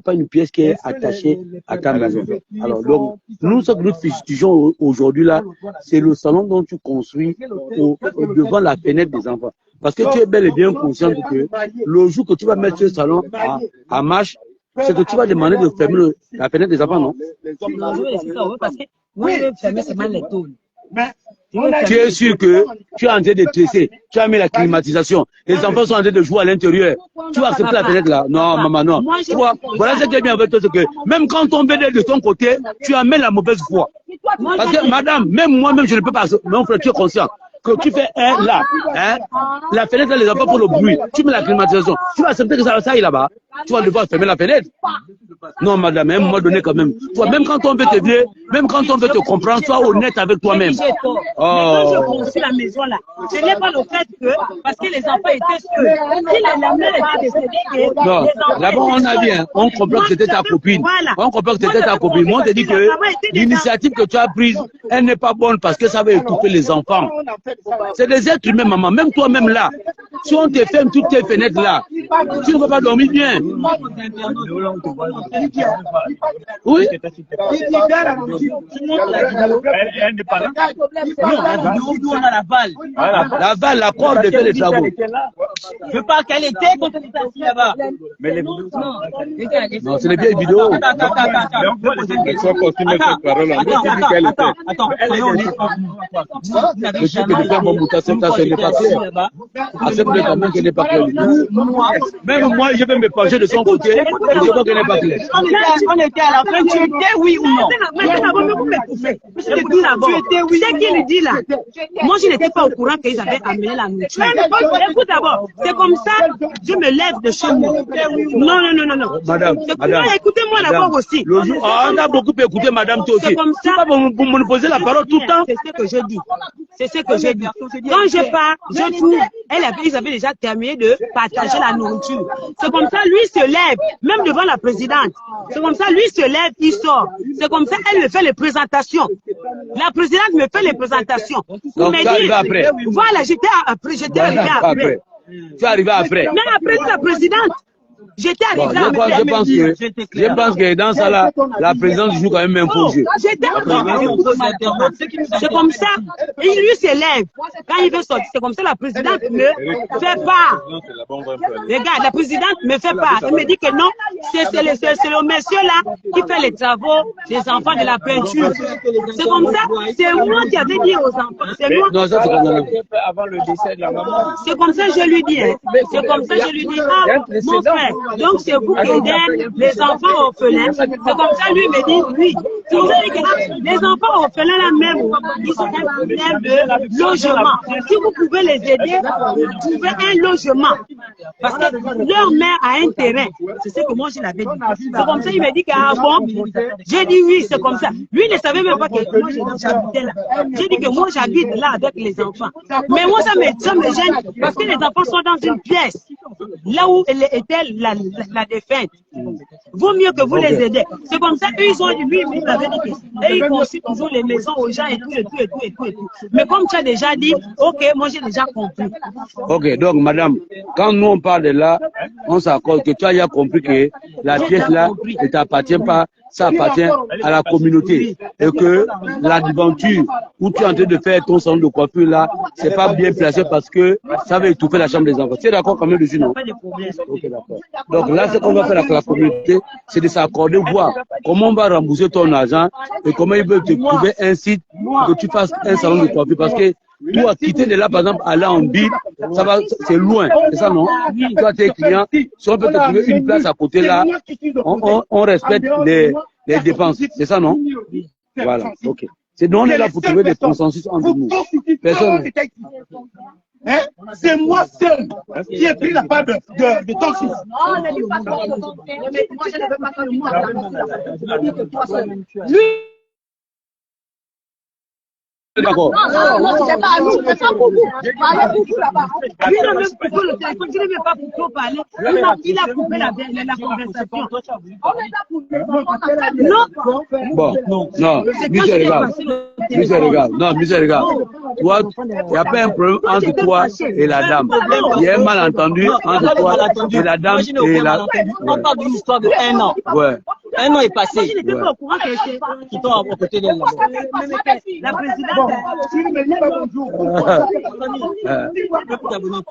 pas une pièce qui est attachée à ta maison. Alors, donc, nous, ce que nous fustigons aujourd'hui là, c'est le salon dont tu construis devant la fenêtre des enfants. Parce que tu es bel et bien conscient que le jour que tu vas mettre ce salon en marche, c'est que tu vas demander de fermer la fenêtre des enfants, non? Parce que moi, je vais fermer seulement les tôles. Tu es sûr que tu es en train de tresser, tu as mis la climatisation, les enfants sont en train de jouer à l'intérieur. Tu vas accepter la fenêtre là? Non, maman, non. Voilà ce qui est bien avec toi, c'est que même quand on veut de ton côté, tu amènes la mauvaise foi. Parce que madame, même moi-même, je ne peux pas, mon frère, tu es conscient que tu fais là, la fenêtre, les enfants pour le bruit, tu mets la climatisation, tu vas accepter que ça aille là-bas, tu vas devoir fermer la fenêtre. Non, madame, à un moment donné quand même, toi, même quand on veut te dire, même quand on veut te comprendre, sois honnête avec toi-même. Mais quand je construis la maison là, ce n'est pas le fait que, parce que les enfants étaient sûrs, si la mère était décédée, non, là-bas on a bien, on comprend que c'était ta copine. On comprend que c'était ta copine. Moi, on te dit que l'initiative que tu as prise, elle n'est pas bonne parce que ça va étouffer les enfants. C'est des êtres humains, maman. Même toi-même là, si on te ferme toutes tes fenêtres là, tu ne vas pas dormir bien. Oui. Elle n'est pas là. Non, on a la balle. La balle, la corde de faire les travaux. Je veux pas qu'elle était quand elle était assise là-bas. Mais les vidéos. Non, c'est les vieilles vidéos. Attends. Accepte voudrais quand même qu'elle n'est pas claire. Même moi, je vais me pencher de son côté, et je vois qu'elle n'est pas claire. On était à la fin, tu étais oui ou non? C'est qu'il dit là. Moi, je n'étais pas au courant qu'ils avaient amené la nourriture. Écoute d'abord, c'est comme ça, je me lève de chez moi. Non. Madame, écoutez-moi d'abord aussi. On a beaucoup écouté Madame Tosi. C'est comme ça. Vous me posez la parole tout le temps. C'est ce que je dis. C'est ce que je dis. Quand je pars, je trouve, ils avaient déjà terminé de partager la nourriture. C'est comme ça, lui se lève, même devant la présidente. C'est comme ça, lui se lève, il sort. C'est comme ça, elle me fait les présentations. La présidente me fait les présentations. Donc, ça arrive après. Voilà, j'étais arrivé après. Tu es arrivé après. Même après la présidente. J'étais arrivé après. Je pense que dans ça, là, la présidente joue quand même un faux jeu. C'est comme ça, il lui s'élève. Quand il veut sortir, c'est comme ça, la présidente me fait pas. Regarde, la présidente me fait pas. Elle me dit que non, c'est le monsieur là qui fait les travaux des enfants de la peinture. C'est comme ça, c'est moi qui avais dit aux enfants. C'est moi. Non, ça, c'est avant le décès de la maman. C'est comme ça, je lui dis. C'est comme ça, je lui dis, ah, mon frère. Donc, c'est vous qui aidez les enfants orphelins. C'est comme ça, lui me dit, oui. C'est vous savez que les enfants orphelins là même, ils sont un problème de logement. Si vous pouvez les aider, vous trouvez un logement. Parce que leur mère a un terrain. C'est ce que moi, je l'avais dit. C'est comme ça, il me dit que, ah bon, j'ai dit oui, c'est comme ça. Lui ne savait même pas que moi, j'habitais là. J'ai dit que moi, j'habite là avec les enfants. Mais moi, ça me gêne parce que les enfants sont dans une pièce. Là où était la défunte. Vaut mieux que vous les aidez. C'est comme ça, eux, ils ont lui, il m'avait dit que ils construisent toujours les maisons aux gens et tout. Mais comme tu as déjà dit, ok, moi j'ai déjà compris. Ok, donc madame, quand nous on parle de là, on s'accorde que tu as déjà compris que la pièce là ne t'appartient pas, ça appartient à la communauté. Et que l'aventure où tu es en train de faire ton salon de coiffure là, c'est pas bien placé parce que ça va étouffer la chambre des enfants. Tu es d'accord quand même dessus, non? Ok, d'accord. Donc là, ce qu'on va faire avec la communauté, c'est de s'accorder, voir comment on va rembourser ton argent et comment ils veulent te trouver un site que tu fasses un salon de coiffure. Parce que toi, quitter de là, par exemple, aller en ville, ça va, c'est loin. C'est ça, non? Toi, tes clients, si on peut te trouver une place à côté là, on respecte les dépenses. C'est ça, non? Voilà, ok. C'est nous, on est là pour trouver des consensus entre nous. Personne. Hein? C'est moi seul qui ai pris la part de ton fils. Lui, d'accord. Non, c'est pas à nous, c'est pas pour vous. Parlez pour vous là-bas. Lui, il ne peut pas le téléphone, il ne veut pas pour trop parler. Il a coupé la conversation. Non. Bon, non, Michel, regarde. Non, Michel, regarde. Toi, il n'y a pas un problème entre toi et la dame. Il y a un malentendu entre toi et la dame et la... On parle d'une histoire de 1 an. Ouais. 1 an est passé. Je n'étais pas au courant qu'elle était... Qui sont à côté d'elle là-bas. La présidente...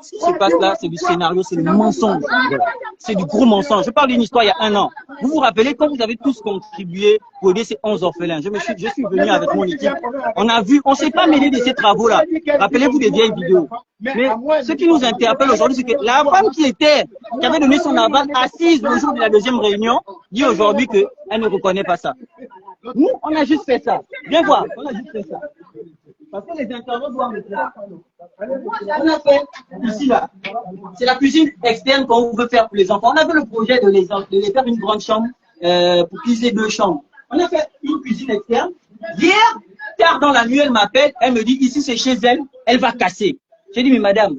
Ce qui se passe là, c'est du scénario, c'est du mensonge. C'est du gros mensonge. Je parle d'une histoire il y a 1 an. Vous vous rappelez quand vous avez tous contribué pour aider ces 11 orphelins? Je suis venu avec mon équipe. On a vu, on ne s'est pas mêlé de ces travaux-là. Rappelez-vous des vieilles vidéos. Mais ce qui nous interpelle aujourd'hui, c'est que la femme qui avait donné son aval assise le jour de la deuxième réunion, dit aujourd'hui qu'elle ne reconnaît pas ça. Nous, on a juste fait ça. Viens voir, on a juste fait ça. Parce que les internautes doivent le faire. On a fait ici, là. C'est la cuisine externe qu'on veut faire pour les enfants. On avait le projet de les faire une grande chambre pour qu'ils aient 2 chambres. On a fait une cuisine externe. Hier, tard dans la nuit, elle m'appelle. Elle me dit, ici, c'est chez elle. Elle va casser. J'ai dit, mais madame,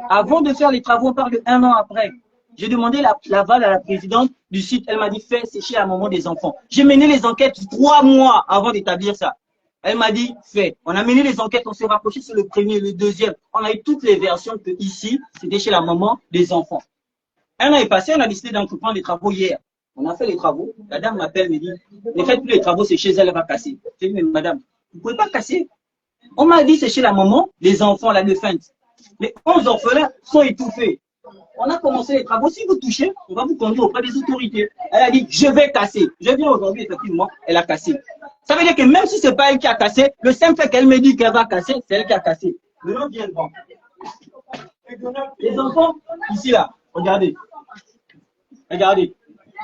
avant de faire les travaux, on parle de 1 an après. J'ai demandé l'aval à la présidente du site. Elle m'a dit, fais sécher la maman des enfants. J'ai mené les enquêtes 3 mois avant d'établir ça. Elle m'a dit, fais. On a mené les enquêtes, on s'est rapproché sur le premier, le deuxième. On a eu toutes les versions que ici, c'était chez la maman des enfants. 1 an est passé, on a décidé d'entreprendre les travaux hier. On a fait les travaux. La dame m'appelle, me dit, ne faites plus les travaux, c'est chez elle, elle va casser. J'ai dit, mais madame, vous ne pouvez pas casser. On m'a dit, c'est chez la maman, les enfants, la défunte. Les 11 orphelins sont étouffés. On a commencé les travaux. Si vous touchez, on va vous conduire auprès des autorités. Elle a dit, je vais casser. Je viens aujourd'hui, effectivement, elle a cassé. Ça veut dire que même si ce n'est pas elle qui a cassé, le simple fait qu'elle me dit qu'elle va casser, c'est elle qui a cassé. Maintenant, viens devant. Les enfants, ici là, regardez. Regardez.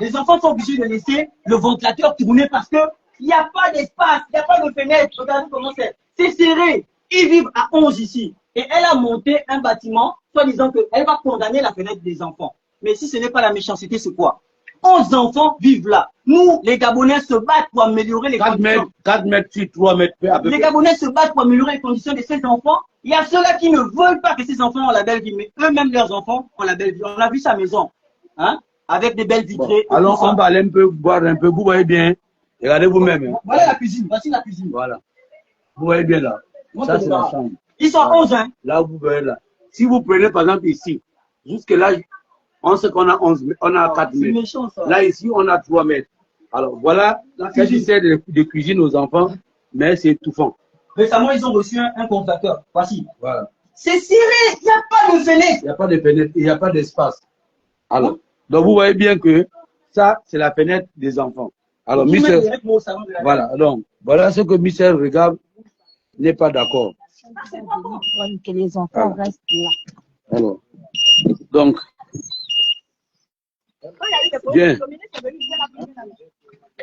Les enfants sont obligés de laisser le ventilateur tourner parce qu'il n'y a pas d'espace, il n'y a pas de fenêtre. Regardez comment c'est. C'est serré. Ils vivent à 11 ici. Et elle a monté un bâtiment, soit disant qu'elle va condamner la fenêtre des enfants. Mais si ce n'est pas la méchanceté, c'est quoi? 11 enfants vivent là. Nous, les Gabonais se battent pour améliorer les conditions. 4 mètres sur 3 mètres. Les Gabonais se battent pour améliorer les conditions de ces enfants. Il y a ceux-là qui ne veulent pas que ces enfants aient la belle vie, mais eux-mêmes, leurs enfants ont la belle vie. On a vu sa maison, hein, avec des belles vitrées. Bon, alors, on va aller un peu boire un peu. Vous voyez bien. Regardez vous-même. Hein. Voilà la cuisine. Voici la cuisine. Voilà. Vous voyez bien là. Ça, c'est la chambre. Ils sont 11, hein. Là, vous voyez là. Si vous prenez, par exemple, ici, jusque là, on sait qu'on a 11, on a 4 mètres. Méchant, ça. Là, ici, on a 3 mètres. Alors, voilà, c'est de cuisine aux enfants, mais c'est étouffant. Récemment, ils ont reçu un congélateur. Voici. Voilà. C'est serré, il n'y a pas de fenêtre. Il n'y a pas de fenêtre, il n'y a pas d'espace. Alors, donc vous voyez bien que ça, c'est la fenêtre des enfants. Alors, Michel, voilà, donc, voilà ce que Michel regarde n'est pas d'accord. Que les enfants restent là. Alors, donc, bien.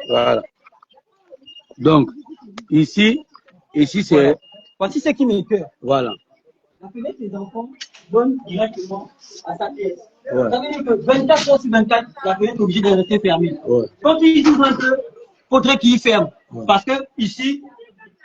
Voilà. Donc, ici c'est... Voici ce qui m'écoeure. Voilà. La fenêtre des enfants donne directement à sa pièce. Ouais. Ça veut dire que 24 heures sur 24, la fenêtre est obligée de rester fermée. Ouais. Quand ils ouvrent un peu, il faudrait qu'ils ferment. Ouais. Parce que ici,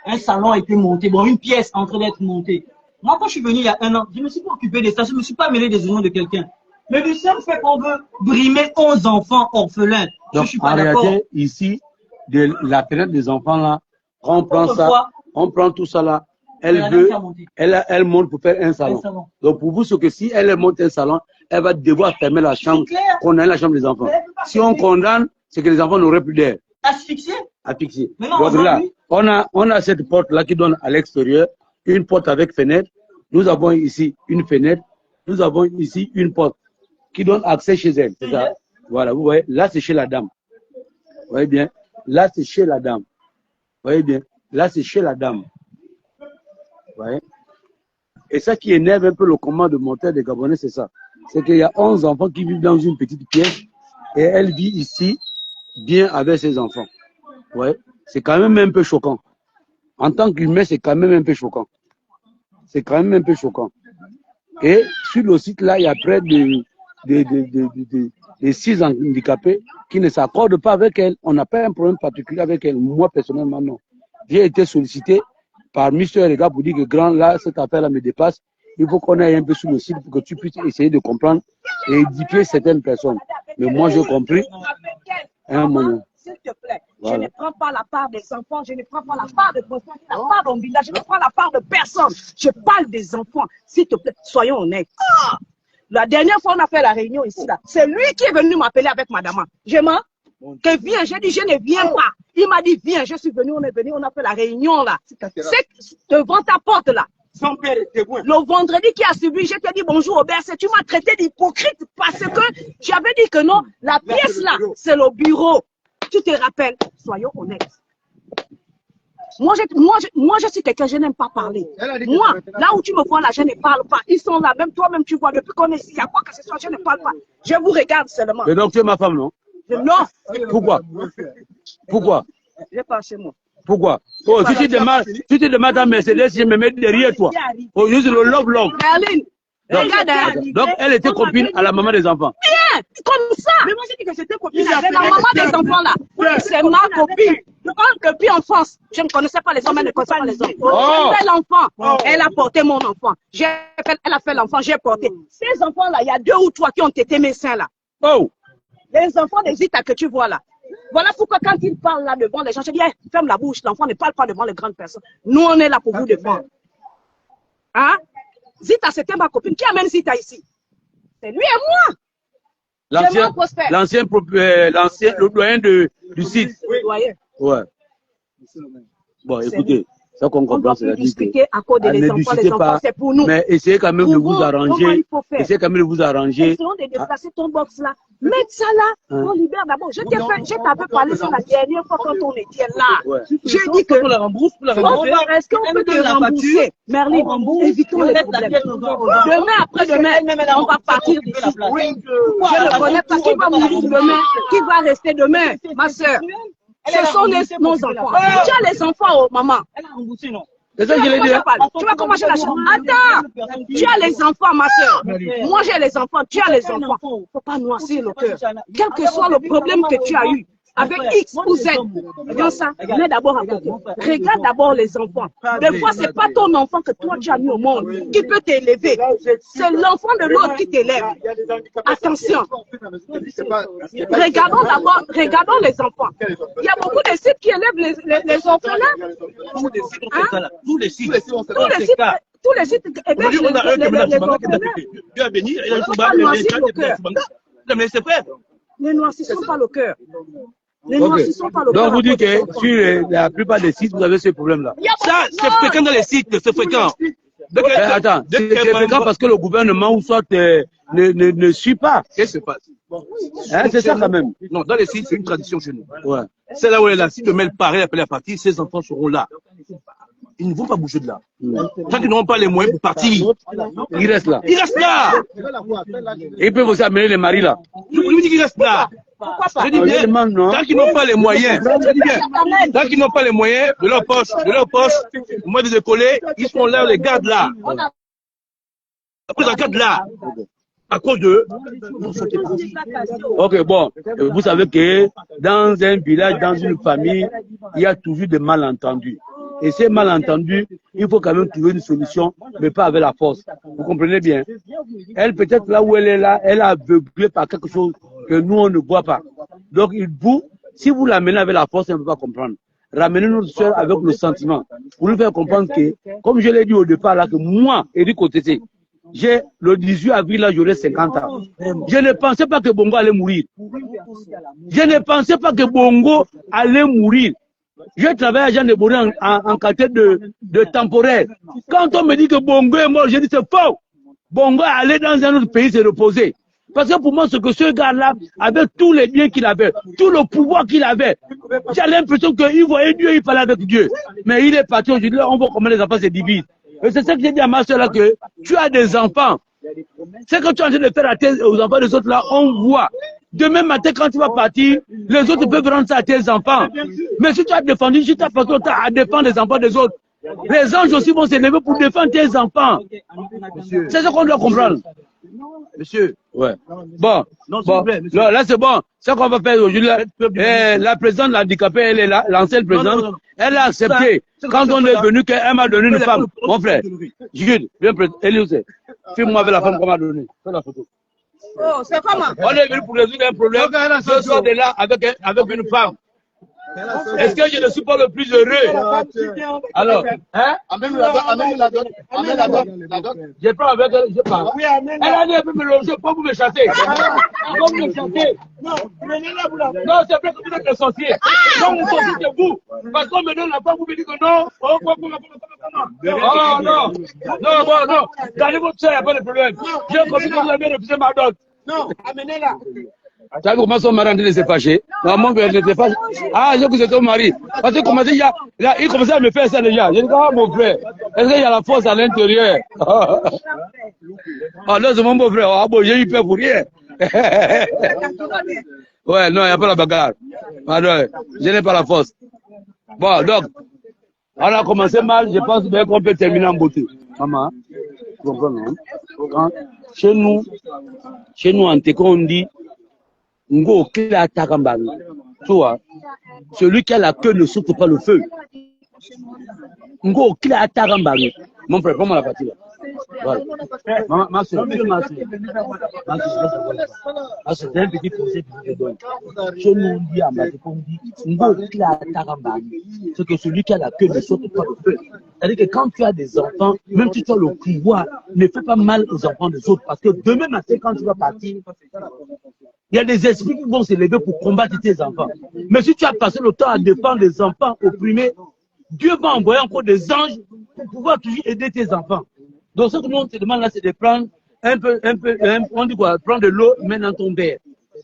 un salon a été monté. Bon, une pièce en train d'être montée. Moi, quand je suis venu il y a 1 an, je ne me suis pas occupé de ça. Je ne me suis pas mêlé des unions de quelqu'un. Mais du seul fait qu'on veut brimer 11 enfants orphelins, donc, je suis pas d'accord. En réalité, ici, de la fenêtre des enfants là, on prend ça, on prend tout ça là. Elle monte pour faire un salon. Donc pour vous, c'est que si elle monte un salon, elle va devoir fermer la chambre, condamner la chambre des enfants. Si on condamne, c'est que les enfants n'auraient plus d'air. Asphyxié. Donc là, on a cette porte là qui donne à l'extérieur, une porte avec fenêtre. Nous avons ici une fenêtre. Nous avons ici une porte qui donne accès chez elle. C'est ça. Voilà, vous voyez, là c'est chez la dame. Vous voyez bien, là c'est chez la dame. Vous voyez bien, là c'est chez la dame. Ouais. Et ça qui énerve un peu le commandement de monteur des Gabonais, c'est ça. C'est qu'il y a 11 enfants qui vivent dans une petite pièce et elle vit ici bien avec ses enfants. Ouais. C'est quand même un peu choquant. En tant qu'humain, c'est quand même un peu choquant. C'est quand même un peu choquant. Et sur le site là, il y a près de 6 handicapés qui ne s'accordent pas avec elle. On n'a pas un problème particulier avec elle. Moi, personnellement, non. J'ai été sollicité par Mister Rega pour dire que grand là, cette affaire-là me dépasse. Il faut qu'on aille un peu sur le site pour que tu puisses essayer de comprendre et édifier certaines personnes. Mais moi, j'ai compris. Un moment. S'il te plaît, voilà. Je ne prends pas la part des enfants, je ne prends pas la part de la part d'un village, je ne prends la part de personne. Je parle des enfants. S'il te plaît, soyons honnêtes. Ah! La dernière fois, on a fait la réunion ici, là. C'est lui qui est venu m'appeler avec madame. Je m'en que viens, j'ai dit, je ne viens pas. Il m'a dit, viens, je suis venu, on est venu, on a fait la réunion là. C'est devant ta porte là. Son père était bon. Le vendredi qui a suivi, je t'ai dit bonjour Robert, tu m'as traité d'hypocrite parce que j'avais dit que non, la pièce là, c'est le bureau. Tu te rappelles, soyons honnêtes. Moi, je suis quelqu'un, je n'aime pas parler. Moi, là où tu me vois là, je ne parle pas. Ils sont là, même toi-même, tu vois, depuis qu'on est ici, il y a quoi que ce soit, je ne parle pas. Je vous regarde seulement. Mais donc, tu es ma femme, non? Non. Pourquoi? Pourquoi? Je parle chez moi. Pourquoi? Oh, si tu te demandes à Mercedes, je me mets derrière toi. Oh, juste le love. Donc, elle était copine à la maman des enfants. Bien, comme ça. Mais moi, j'ai dit que c'était copine avec la maman des enfants là. C'est ma copine. Depuis enfance, je ne connaissais pas les hommes, elle ne connaissait pas les hommes. J'ai fait l'enfant, elle a porté mon enfant. Elle a fait l'enfant, j'ai porté. Ces enfants-là, il y a 2 ou 3 qui ont été mes seins là. Oh. Les enfants des Zita que tu vois là. Voilà pourquoi quand ils parlent là devant les gens, je dis, hey, ferme la bouche, l'enfant ne parle pas devant les grandes personnes. Nous, on est là pour vous défendre. Hein? Zita, c'était ma copine. Qui amène Zita ici? C'est lui et moi. L'ancien, le doyen du site. Oui. Doyen. Ouais. Bon, écoutez, Ça qu'on comprend, c'est la discuter à cause des enfants, c'est pour nous. Mais essayez quand même de vous arranger. Essayez quand même de vous arranger. Essayons de déplacer ton box là. Mettre ça là, on libère d'abord. Je t'avais parlé sur la dernière fois quand on était là. J'ai dit que pour la rembourse, est-ce qu'on peut te rembourser? Merlin, évitons les problèmes. Demain, après-demain, on va partir d'ici. Je ne connais pas qui va mourir demain, qui va rester demain, ma soeur. Ce sont nos enfants. Tu as les enfants, oh, maman. Elle a remboursé, non? C'est ça que je l'ai dit. Tu vas commencer la chambre. Attends, tu as les enfants, ma soeur. Moi, j'ai les enfants, tu as les enfants. Il ne faut pas noircir le cœur. Quel que soit le problème que tu as eu, avec X ou Z, dans ça, mets d'abord à côté. Regarde d'abord les enfants. Des fois, ce n'est pas ton enfant que toi tu as mis au monde qui peut t'élever. C'est l'enfant de l'autre qui t'élève. Attention. Regardons les enfants. Il y a beaucoup de sites qui élèvent les enfants là. Tous les sites. Tous les sites hébergent les enfants là. Ne noircissons pas le cœur. Donc vous dites que sur la plupart des sites, vous avez ce problème-là. Ça, c'est fréquent dans les sites, c'est fréquent. Attends, c'est fréquent parce que le gouvernement ou soit ne suit pas. Qu'est-ce qui se passe? C'est ça quand même. Non, dans les sites, c'est une tradition chez nous. Ouais. C'est là où elle est là. Si demain le parrain appelle à partir, ses enfants seront là. Ils ne vont pas bouger de là. Tant qu'ils n'auront pas les moyens pour partir, ils restent là. Ils restent là. Et ils peuvent aussi amener les maris là. Je vous dis qu'ils restent là. Pourquoi pas? Je dis bien, tant qu'ils n'ont pas les moyens, tant qu'ils n'ont pas les moyens de leur poche, au moins de décoller, ils sont là, les gardent là. Après, ils gardent là. À cause de... Ok, bon, vous savez que dans un village, dans une famille, il y a toujours des malentendus. Et ces malentendus, il faut quand même trouver une solution, mais pas avec la force. Vous comprenez bien? Elle, peut-être là où elle est là, elle est aveuglée par quelque chose que nous, on ne voit pas. Donc, si vous l'amenez avec la force, elle ne peut pas comprendre. Ramenez notre soeur avec le sentiment. Pour lui faire comprendre que, comme je l'ai dit au départ, là, que moi, Eric Otese, j'ai le 18 avril, là, j'aurai 50 ans. Je ne pensais pas que Bongo allait mourir. Je ne pensais pas que Bongo allait mourir. Je travaille à Jean de Boré en qualité de temporaire. Quand on me dit que Bongo est mort, je dis c'est faux. Bongo est allé dans un autre pays se reposer. Parce que pour moi, ce que ce gars-là, avec tous les biens qu'il avait, tout le pouvoir qu'il avait, j'ai l'impression qu'il voyait Dieu, il parlait avec Dieu. Mais il est parti aujourd'hui, on voit comment les enfants se divisent. Et c'est ça que j'ai dit à ma soeur là, que tu as des enfants. C'est que tu es en train de faire aux enfants des autres là, on voit. Demain matin, quand tu vas partir, les autres peuvent rendre ça à tes enfants. Mais si tu as défendu, si tu as passé autant à défendre les enfants des autres, les anges aussi vont s'élever pour défendre tes enfants. C'est ce qu'on doit comprendre. Monsieur. Ouais. Bon. Là, c'est bon. Ce qu'on va faire aujourd'hui, la présidente handicapée, elle est là, l'ancienne présidente, elle a accepté. Quand on est venu, qu'elle m'a donné une femme. Mon frère, Jude, viens, Eliosé, filme-moi avec la femme qu'on m'a donnée. Fais la photo. Oh, c'est comment? On est venu pour résoudre un problème. Je sors de là avec une femme. Est-ce que je ne suis pas le plus heureux? Alors, hein? Amène la donne. Je prends avec elle, je parle. Elle a dit, elle peut me loger, pas vous me chasser. Pas vous me chasser. Non, c'est vrai que vous êtes le sorcier. Non, le sorcier, c'est vous. Parce qu'on me donne la femme, vous me dites que non. Oh, non. Gardez votre soeur, il n'y a pas de problème. J'ai compris que vous avez refusé ma dot. Non, amenez-la. Tu as vu comment son mari est en train de se fâcher? Normalement, elle ne se fâche. Ah, j'ai que c'était ton mari. Parce qu'il commençait à me faire ça déjà. Je dis, ah, mon frère, est-ce qu'il y a la force à l'intérieur? Ah, là, c'est mon beau frère. Ah, bon, j'ai eu peur pour rien. Ouais, non, il n'y a pas la bagarre. Pardon, je n'ai pas la force. Bon, donc, on a commencé mal. Je pense bien qu'on peut terminer en beauté. Maman, tu comprends, non? Chez nous, en Téco, on dit, Ngo, tu vois, celui qui a la queue ne saute pas le feu. Ngo, mon frère, prends-moi la partie là. Voilà. Ma soeur, c'est un petit conseil que je te donne. Chez nous, on dit à Matéco, on dit, Ngo, c'est que celui qui a la queue ne saute pas le feu. C'est-à-dire que quand tu as des enfants, même si tu as le pouvoir, ne fais pas mal aux enfants des autres. Parce que demain matin, quand tu vas partir, il y a des esprits qui vont se lever pour combattre tes enfants. Mais si tu as passé le temps à défendre les enfants opprimés, Dieu va envoyer encore des anges pour pouvoir toujours aider tes enfants. Donc ce que nous on te demande là, c'est de prendre on dit quoi, prendre de l'eau, mettre dans ton verre.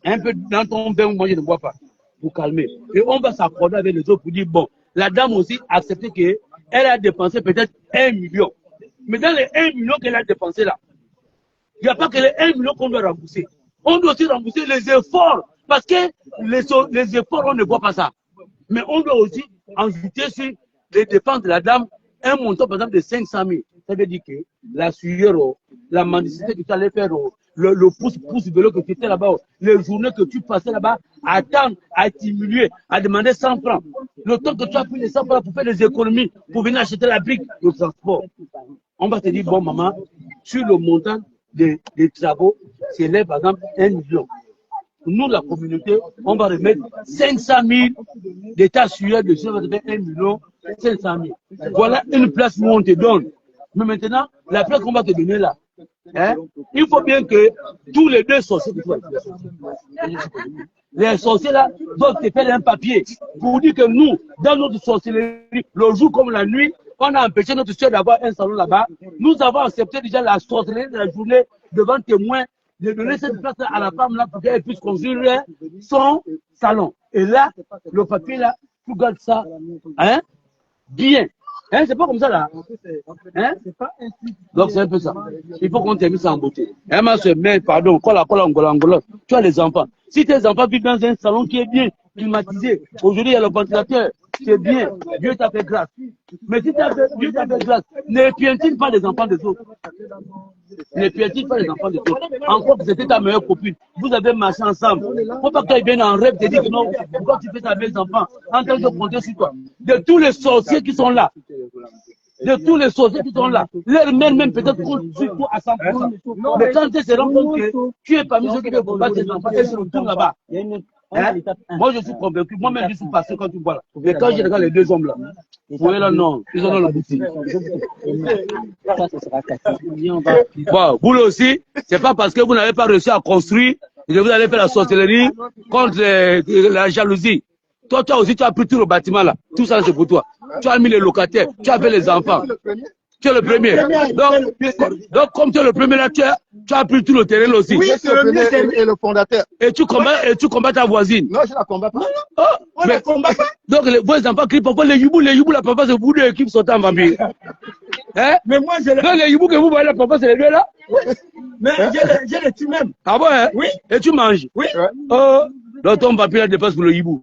Un peu dans ton verre, moi je ne bois pas, pour calmer. Et on va s'accorder avec les autres pour dire, bon, la dame aussi a accepté qu'elle a dépensé peut-être 1 million. Mais dans les 1 million qu'elle a dépensé là, il n'y a pas que les 1 million qu'on doit rembourser. On doit aussi rembourser les efforts. Parce que les efforts, on ne voit pas ça. Mais on doit aussi ajouter sur les dépenses de la dame un montant, par exemple, de 500 000. Ça veut dire que la sueur, la mendicité que tu allais faire, le pouce vélo que tu étais là-bas, les journées que tu passais là-bas, à attendre, à diminuer, à demander 100 francs. Le temps que tu as pris les 100 francs pour faire des économies, pour venir acheter la brique, le transport. On va te dire, bon, maman, sur le montant des travaux, c'est là, par exemple, 1 million. Nous, la communauté, on va remettre 500 000 d'état sueur de on va te faire 1 million 500 000. Voilà une place où on te donne. Mais maintenant, la place qu'on va te donner là, hein, il faut bien que tous les deux sorciers, les sorciers là, doivent te faire un papier pour dire que nous, dans notre sorcellerie, le jour comme la nuit, on a empêché notre soeur d'avoir un salon là-bas. Nous avons accepté déjà la sorcellerie de la journée devant témoin, de donner cette place à la femme là pour qu'elle puisse construire son salon. Et là, le papier là, tu gardes ça, hein, bien. Hein, c'est pas comme ça là. Hein? Donc c'est un peu ça. Il faut qu'on termine ça en beauté. Hein, ma soeur, mais pardon, tu as les enfants. Si tes enfants vivent dans un salon qui est bien climatisé, aujourd'hui il y a le ventilateur, c'est bien, Dieu t'a fait grâce. Mais si Dieu t'a fait grâce, ne piétine pas les enfants des autres. Ne piétine pas les enfants des autres. Encore que c'était ta meilleure copine. Vous avez marché ensemble. Faut pas qu'elle vienne en rêve te dire que non, pourquoi tu fais ta belle enfant en train de compter sur toi. De tous les sorciers qui sont là. De tous les sorciers qui sont là. Leur mère même peut-être compte sur toi à 100%. Mais quand elle se rend compte que tu es parmi ceux qui veulent combattre tes enfants, elle se retourne là-bas. Hein? Moi je suis convaincu, moi-même je suis passé quand tu vois là. Mais quand je regarde les deux hommes là, vous voyez là, non, ils ont dans le boutique. Bon, vous aussi, c'est pas parce que vous n'avez pas réussi à construire que vous allez faire la sorcellerie contre la jalousie. Toi, aussi, tu as pris tout le bâtiment là. Tout ça, c'est pour toi. Tu as mis les locataires, tu as fait les enfants. Tu es le premier. Donc, comme tu es le premier là, tu as pris tout le terrain là aussi. Oui, c'est le premier et le fondateur. Et tu combats ta voisine. Non, je ne la combats pas. Oh, on ne la combat pas. Donc, vos enfants crient pourquoi les youbou, la papa, c'est vous deux qui sont en vampire. Hein? Mais moi, les youbou que vous voyez, la papa, c'est les deux là. Oui. Mais je les tue même. Ah bon, hein? Oui. Et tu manges? Oui. Oh, donc ton papier là dépasse pour le hibou.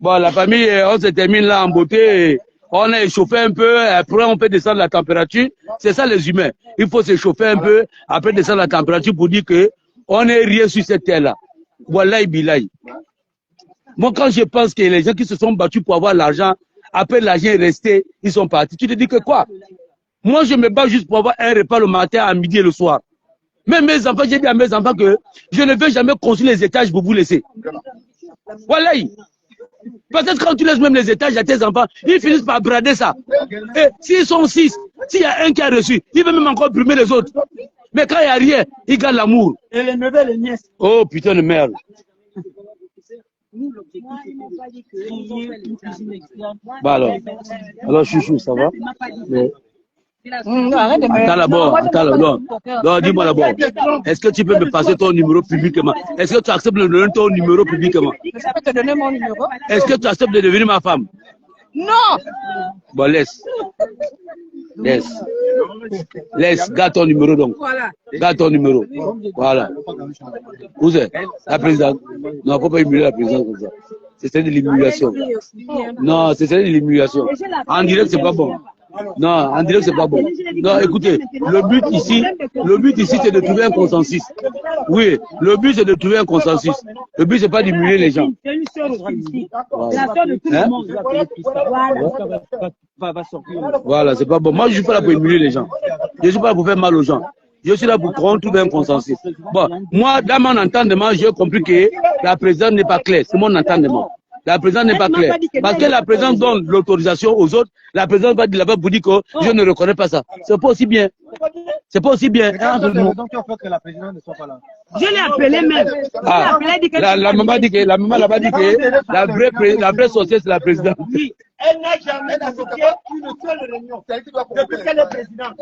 Bon, la famille, on se termine là en beauté. On a échauffé un peu, après on peut descendre la température. C'est ça les humains. Il faut s'échauffer un peu, après descendre la température pour dire que on n'est rien sur cette terre-là. Wallahi billahi. Moi, quand je pense que les gens qui se sont battus pour avoir l'argent, après l'argent est resté, ils sont partis. Tu te dis que quoi? Moi, je me bats juste pour avoir un repas le matin, à midi et le soir. Même mes enfants, j'ai dit à mes enfants que je ne vais jamais construire les étages pour vous laisser. Wallahi. Peut-être quand tu laisses même les étages à tes enfants, ils finissent par brader ça. Et s'ils sont 6, s'il y a un qui a reçu, il veut même encore brumer les autres. Mais quand il n'y a rien, ils gardent l'amour. Et les neveux et les nièces. Oh putain de merde. Bah alors chouchou, ça va? Mais... Attends d'abord, non, dis-moi d'abord, est-ce que tu peux me passer ton numéro publiquement? Est-ce que tu acceptes de donner ton numéro publiquement? Je peux te donner mon numéro. Est-ce que tu acceptes de devenir ma femme? Non! Bon, laisse, garde ton numéro donc. Voilà. Garde ton numéro. Voilà. Où c'est? La présidente. Non, il ne faut pas humilier la présidente comme ça. C'est de l'humiliation. Non, c'est de l'humiliation. En direct, c'est pas bon. Non, en direct, c'est pas bon. Non, écoutez, le but ici, c'est de trouver un consensus. Oui, le but, c'est de trouver un consensus. Le but, c'est pas d'humilier les gens. C'est une sœur ici. La sœur de tout le monde. Voilà, c'est pas bon. Moi, je suis pas là pour humilier les gens. Je suis pas là pour faire mal aux gens. Je suis là pour qu'on trouve un consensus. Bon, moi, dans mon entendement, j'ai compris que la présidente n'est pas claire. C'est mon entendement. La présidente n'est pas claire. Parce que la présidente donne l'autorisation aux autres. La présidente va dire là-bas pour dire que je ne reconnais pas ça. C'est pas aussi bien. C'est pas aussi bien. Je l'ai appelé même. La maman dit que la maman là-bas dit que la vraie société c'est la présidente. Oui. Elle n'a jamais associé une seule réunion. Depuis qu'elle est présidente.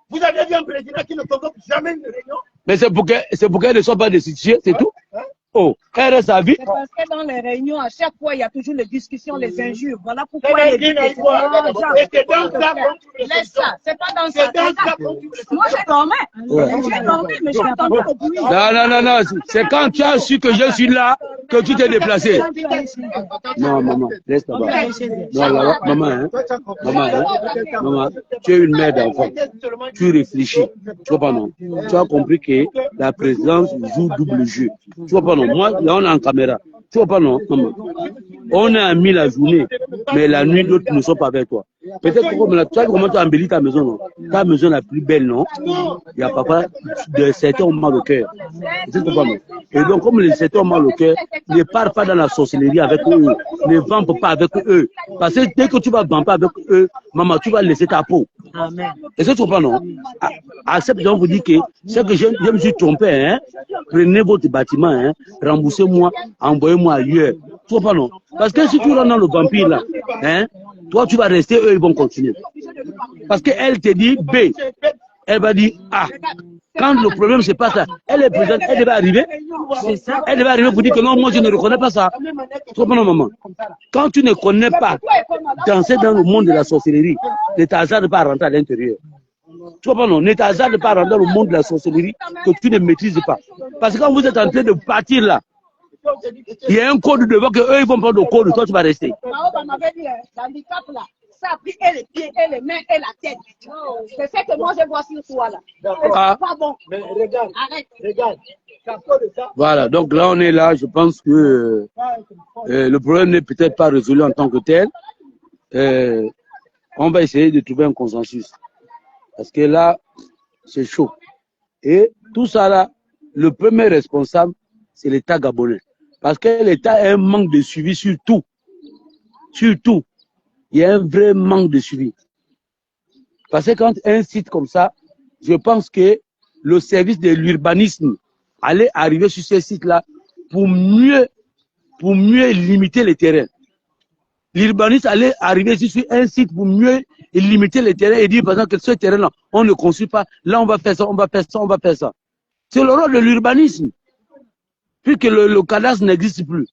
Vous avez vu un président qui ne convoque jamais une réunion? Mais c'est pour qu'elle ne soit pas destituée, c'est tout. Oh, elle reste à vie. C'est parce que dans les réunions, à chaque fois, il y a toujours les discussions, les injures. Voilà pourquoi elle est c'est pas dans ça. Moi, j'ai dormi. J'ai dormi, mais j'ai entendu le bruit. Non. C'est quand tu as su que je suis là que tu t'es déplacé. Non, maman, laisse là-bas. Non, là-bas, maman, tu es une mère d'enfant. Tu réfléchis. Tu vois pas, non? Tu as compris que la présidence joue double jeu. Tu vois pas, non? Moi, là, on est en caméra. Tu vois pas, non, maman? On est amis la journée, mais la nuit, d'autres ne sont pas avec toi. Peut-être que tu as comment tu as embelli ta maison, non? Ta maison la plus belle, non? Il y a papa, de certains ont mal au cœur. Tu vois pas, non? Et donc, comme les certains ont mal au cœur, ne pars pas dans la sorcellerie avec eux. Ne vampe pas avec eux. Parce que dès que tu vas vamper avec eux, maman, tu vas laisser ta peau. Amen. Et ça, tu vois pas, non? Accepte, donc, vous dit que c'est que je me suis trompé, hein? Prenez votre bâtiment, hein? Remboursez-moi, envoyez-moi ailleurs. Tu vois pas, non? Parce que si tu rentres dans le vampire, là, hein? Toi, tu vas rester, eux, ils vont continuer. Parce qu'elle te dit B. Elle va dire A. Quand le problème, c'est pas ça. Elle est présente, elle devait arriver. Elle devait arriver pour dire que non, moi, je ne reconnais pas ça. Tu vois pas, non, maman? Quand tu ne connais pas danser dans le monde de la sorcellerie, ne t'hasarde pas à rentrer à l'intérieur. Tu vois pas, non? Ne t'hasarde pas à rentrer dans le monde de la sorcellerie que tu ne maîtrises pas. Parce que quand vous êtes en train de partir là, il y a un code devant que eux ils vont prendre le code, toi tu vas rester. On m'avait dit, l'handicap là, ça a pris et les pieds, et les mains, et la tête. C'est ce que moi je vois sur toi là. C'est pas bon. Mais regarde, arrête. Regarde. Voilà, donc là on est là, je pense que le problème n'est peut-être pas résolu en tant que tel. On va essayer de trouver un consensus. Parce que là, c'est chaud. Et tout ça là, le premier responsable, c'est l'État gabonais. Parce que l'État a un manque de suivi sur tout. Sur tout. Il y a un vrai manque de suivi. Parce que quand un site comme ça, je pense que le service de l'urbanisme allait arriver sur ce site-là pour mieux limiter les terrains. L'urbanisme allait arriver sur un site pour mieux limiter les terrains et dire par exemple que ce terrain-là, on ne construit pas, là on va faire ça, on va faire ça, on va faire ça. C'est le rôle de l'urbanisme. Puisque le cadastre n'existe plus.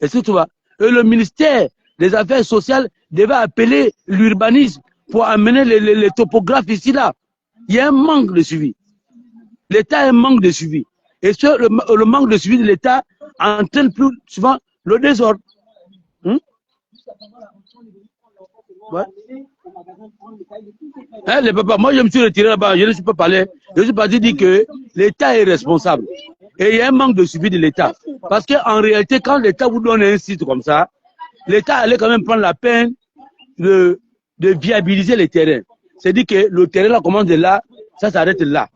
Et c'est tout. Et le ministère des Affaires sociales devait appeler l'urbanisme pour amener les topographes ici là. Il y a un manque de suivi. L'État a un manque de suivi. Et le manque de suivi de l'État entraîne plus souvent le désordre. Ouais. Hein, les papas, moi je me suis retiré là-bas, je ne suis pas parlé. Je suis parti dire que l'État est responsable. Et il y a un manque de suivi de l'État. Parce qu'en réalité, quand l'État vous donne un site comme ça, l'État allait quand même prendre la peine de viabiliser les terrains. C'est-à-dire que le terrain là commence de là, ça s'arrête là.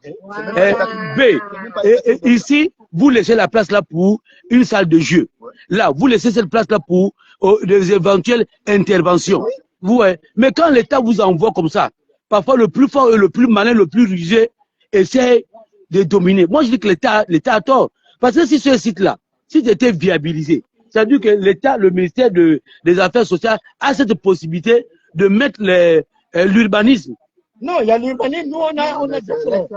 Et ici, vous laissez la place là pour une salle de jeu. Là, vous laissez cette place là pour des éventuelles interventions. Ouais. Mais quand l'État vous envoie comme ça, parfois le plus fort et le plus malin, le plus rusé, essaie de dominer. Moi, je dis que l'État a tort. Parce que si ce site-là, si c'était viabilisé, c'est-à-dire que l'État, le ministère des Affaires sociales a cette possibilité de mettre l'urbanisme. Non, il y a l'urbanisme, nous on a déjà fait.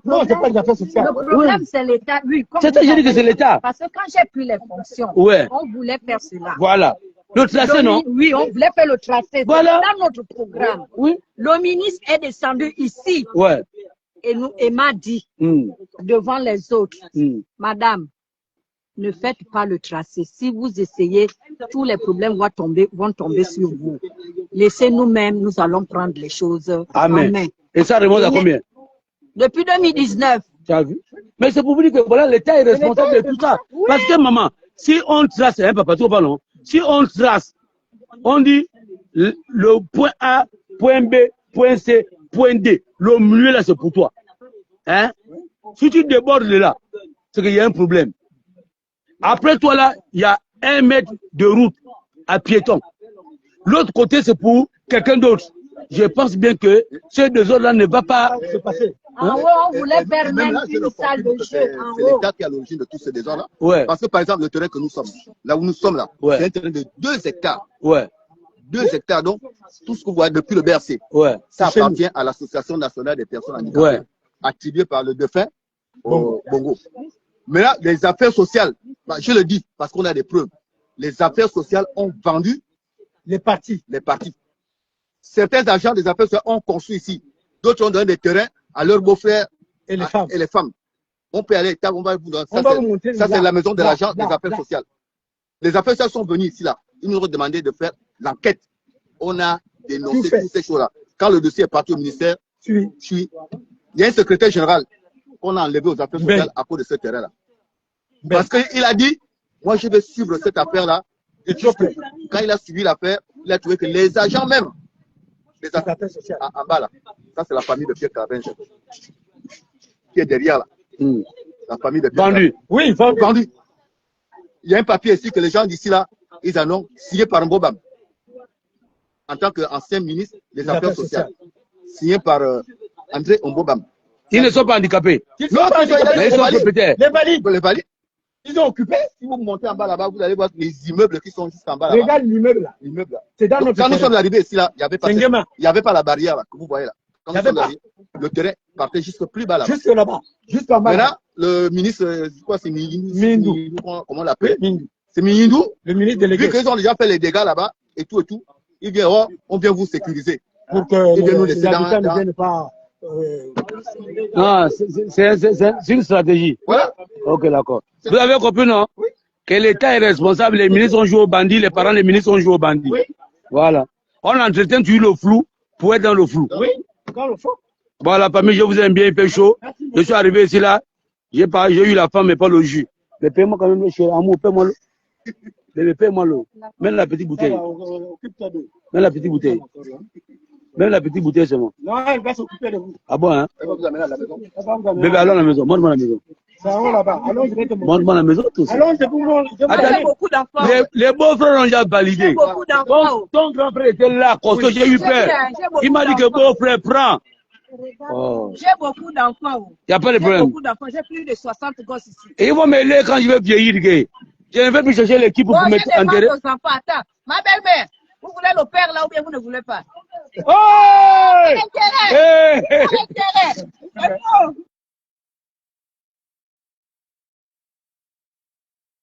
Non, c'est pas les affaires sociales. Le problème, c'est l'État. Oui, c'est ça, j'ai dit que c'est l'État. Parce que quand j'ai pris les fonctions, on voulait faire cela. Voilà. Le tracé, non? Oui, on voulait faire le tracé. Voilà. Dans notre programme. Oui. Le ministre est descendu ici. Ouais. Et m'a dit, devant les autres, Madame, ne faites pas le tracé. Si vous essayez, tous les problèmes vont tomber sur vous. Laissez nous-mêmes, nous allons prendre les choses en main. Et ça remonte à combien? Depuis 2019. Tu as vu? Mais c'est pour vous dire que voilà, l'État est responsable de tout ça. Oui. Parce que maman, si on trace, hein, papa, tu vois pas non? Si on trace, on dit le point A, point B, point C, point D. Le milieu là, c'est pour toi. Hein? Si tu débordes de là, c'est qu'il y a un problème. Après toi là, il y a 1 mètre de route à piéton. L'autre côté, c'est pour quelqu'un d'autre. Je pense bien que ces deux autres-là ne va pas se passer. En haut, on voulait faire même une salle de jeu. C'est l'État qui est à l'origine de tous ces désordres-là. Ouais. Parce que, par exemple, le terrain que nous sommes, là où nous sommes là, ouais. c'est un terrain de 2 hectares. Ouais. 2 hectares, donc, tout ce que vous voyez depuis le BRC, ouais. ça appartient à l'Association nationale des personnes handicapées, ouais. Attribuée par le défunt Bongo. Mais là, les affaires sociales, bah, je le dis parce qu'on a des preuves, les affaires sociales ont vendu les partis. Certains agents des affaires sociales ont construit ici. D'autres ont donné des terrains à leurs beaux-frères et les femmes. On peut aller, on va vous donner. Ça, c'est la maison de l'agent des affaires sociales. Les affaires sociales sont venues ici, là. Ils nous ont demandé de faire l'enquête. On a dénoncé toutes ces choses-là. Quand le dossier est parti au ministère, il y a un secrétaire général qu'on a enlevé aux affaires sociales à cause de ce terrain-là. Parce qu'il a dit, moi je vais suivre cette affaire-là. Et quand il a suivi l'affaire, il a trouvé que les agents même, les affaires sociales, en bas là, ça c'est la famille de Pierre Carabenge, qui est derrière là. La famille de Pierre vendu. Oui, vendu. Il y a un papier ici que les gens d'ici là, ils en ont signé par Mbobam, en tant qu'ancien ministre des Affaires sociales, signé par André Mbobam. Ils ne sont pas handicapés. Ils sont propriétaires. Les valides. Ils ont occupé. Si vous montez en bas là-bas, vous allez voir les immeubles qui sont juste en bas là-bas. Regarde l'immeuble là. C'est dans notre Quand nous sommes arrivés ici là, il n'y avait pas la barrière là, que vous voyez là. Quand nous sommes arrivés, le terrain partait jusque plus bas là-bas. Juste là-bas. Juste en bas. Maintenant, le ministre, quoi, c'est Mindou. Comment on l'appelle? C'est Mindou. Le ministre délégué. Vu qu'ils ont déjà fait les dégâts là-bas et tout, il vient, on vient vous sécuriser. Pour que les habitants ne viennent pas. Non, c'est une stratégie. Voilà. Ok, d'accord. Vous avez compris, non? Oui. Que l'État est responsable, les ministres ont joué au bandit, les parents des ministres ont joué au bandit. Oui. Voilà. On entretient toujours le flou pour être dans le flou. Oui, dans le flou. Voilà, parmi je vous aime bien, il fait chaud. Je suis arrivé ici là, j'ai eu la femme mais pas le jus. Mais paye-moi quand même le chéri, amour, paye-moi le. Mais paye-moi le. Même la petite bouteille. Même la petite bouteille. Même la petite bouteille, c'est bon. Non, elle va s'occuper de vous. Ah bon, hein? Elle va vous amener à la maison. Bébé, allons à la maison. Montre-moi la maison. C'est en haut là-bas. Allons, je vais te montrer. Montre-moi la maison, tout ça. Allons, je vous montre. Attendez, beaucoup d'enfants. Les beaux-frères ont déjà validé. Beaucoup d'enfants. Ton grand frère était là, quand j'ai eu peur. Il m'a dit que beau-frère, prends. Oh. J'ai beaucoup d'enfants. Il n'y a pas de problème. J'ai beaucoup d'enfants. J'ai plus de 60 gosses ici. Et ils vont m'aider quand je vais vieillir. Je ne vais plus chercher l'équipe pour me mettre en terrain. Attends, ma belle-mère, vous voulez le père là ou bien vous ne voulez pas? Oh! Hey! Hey!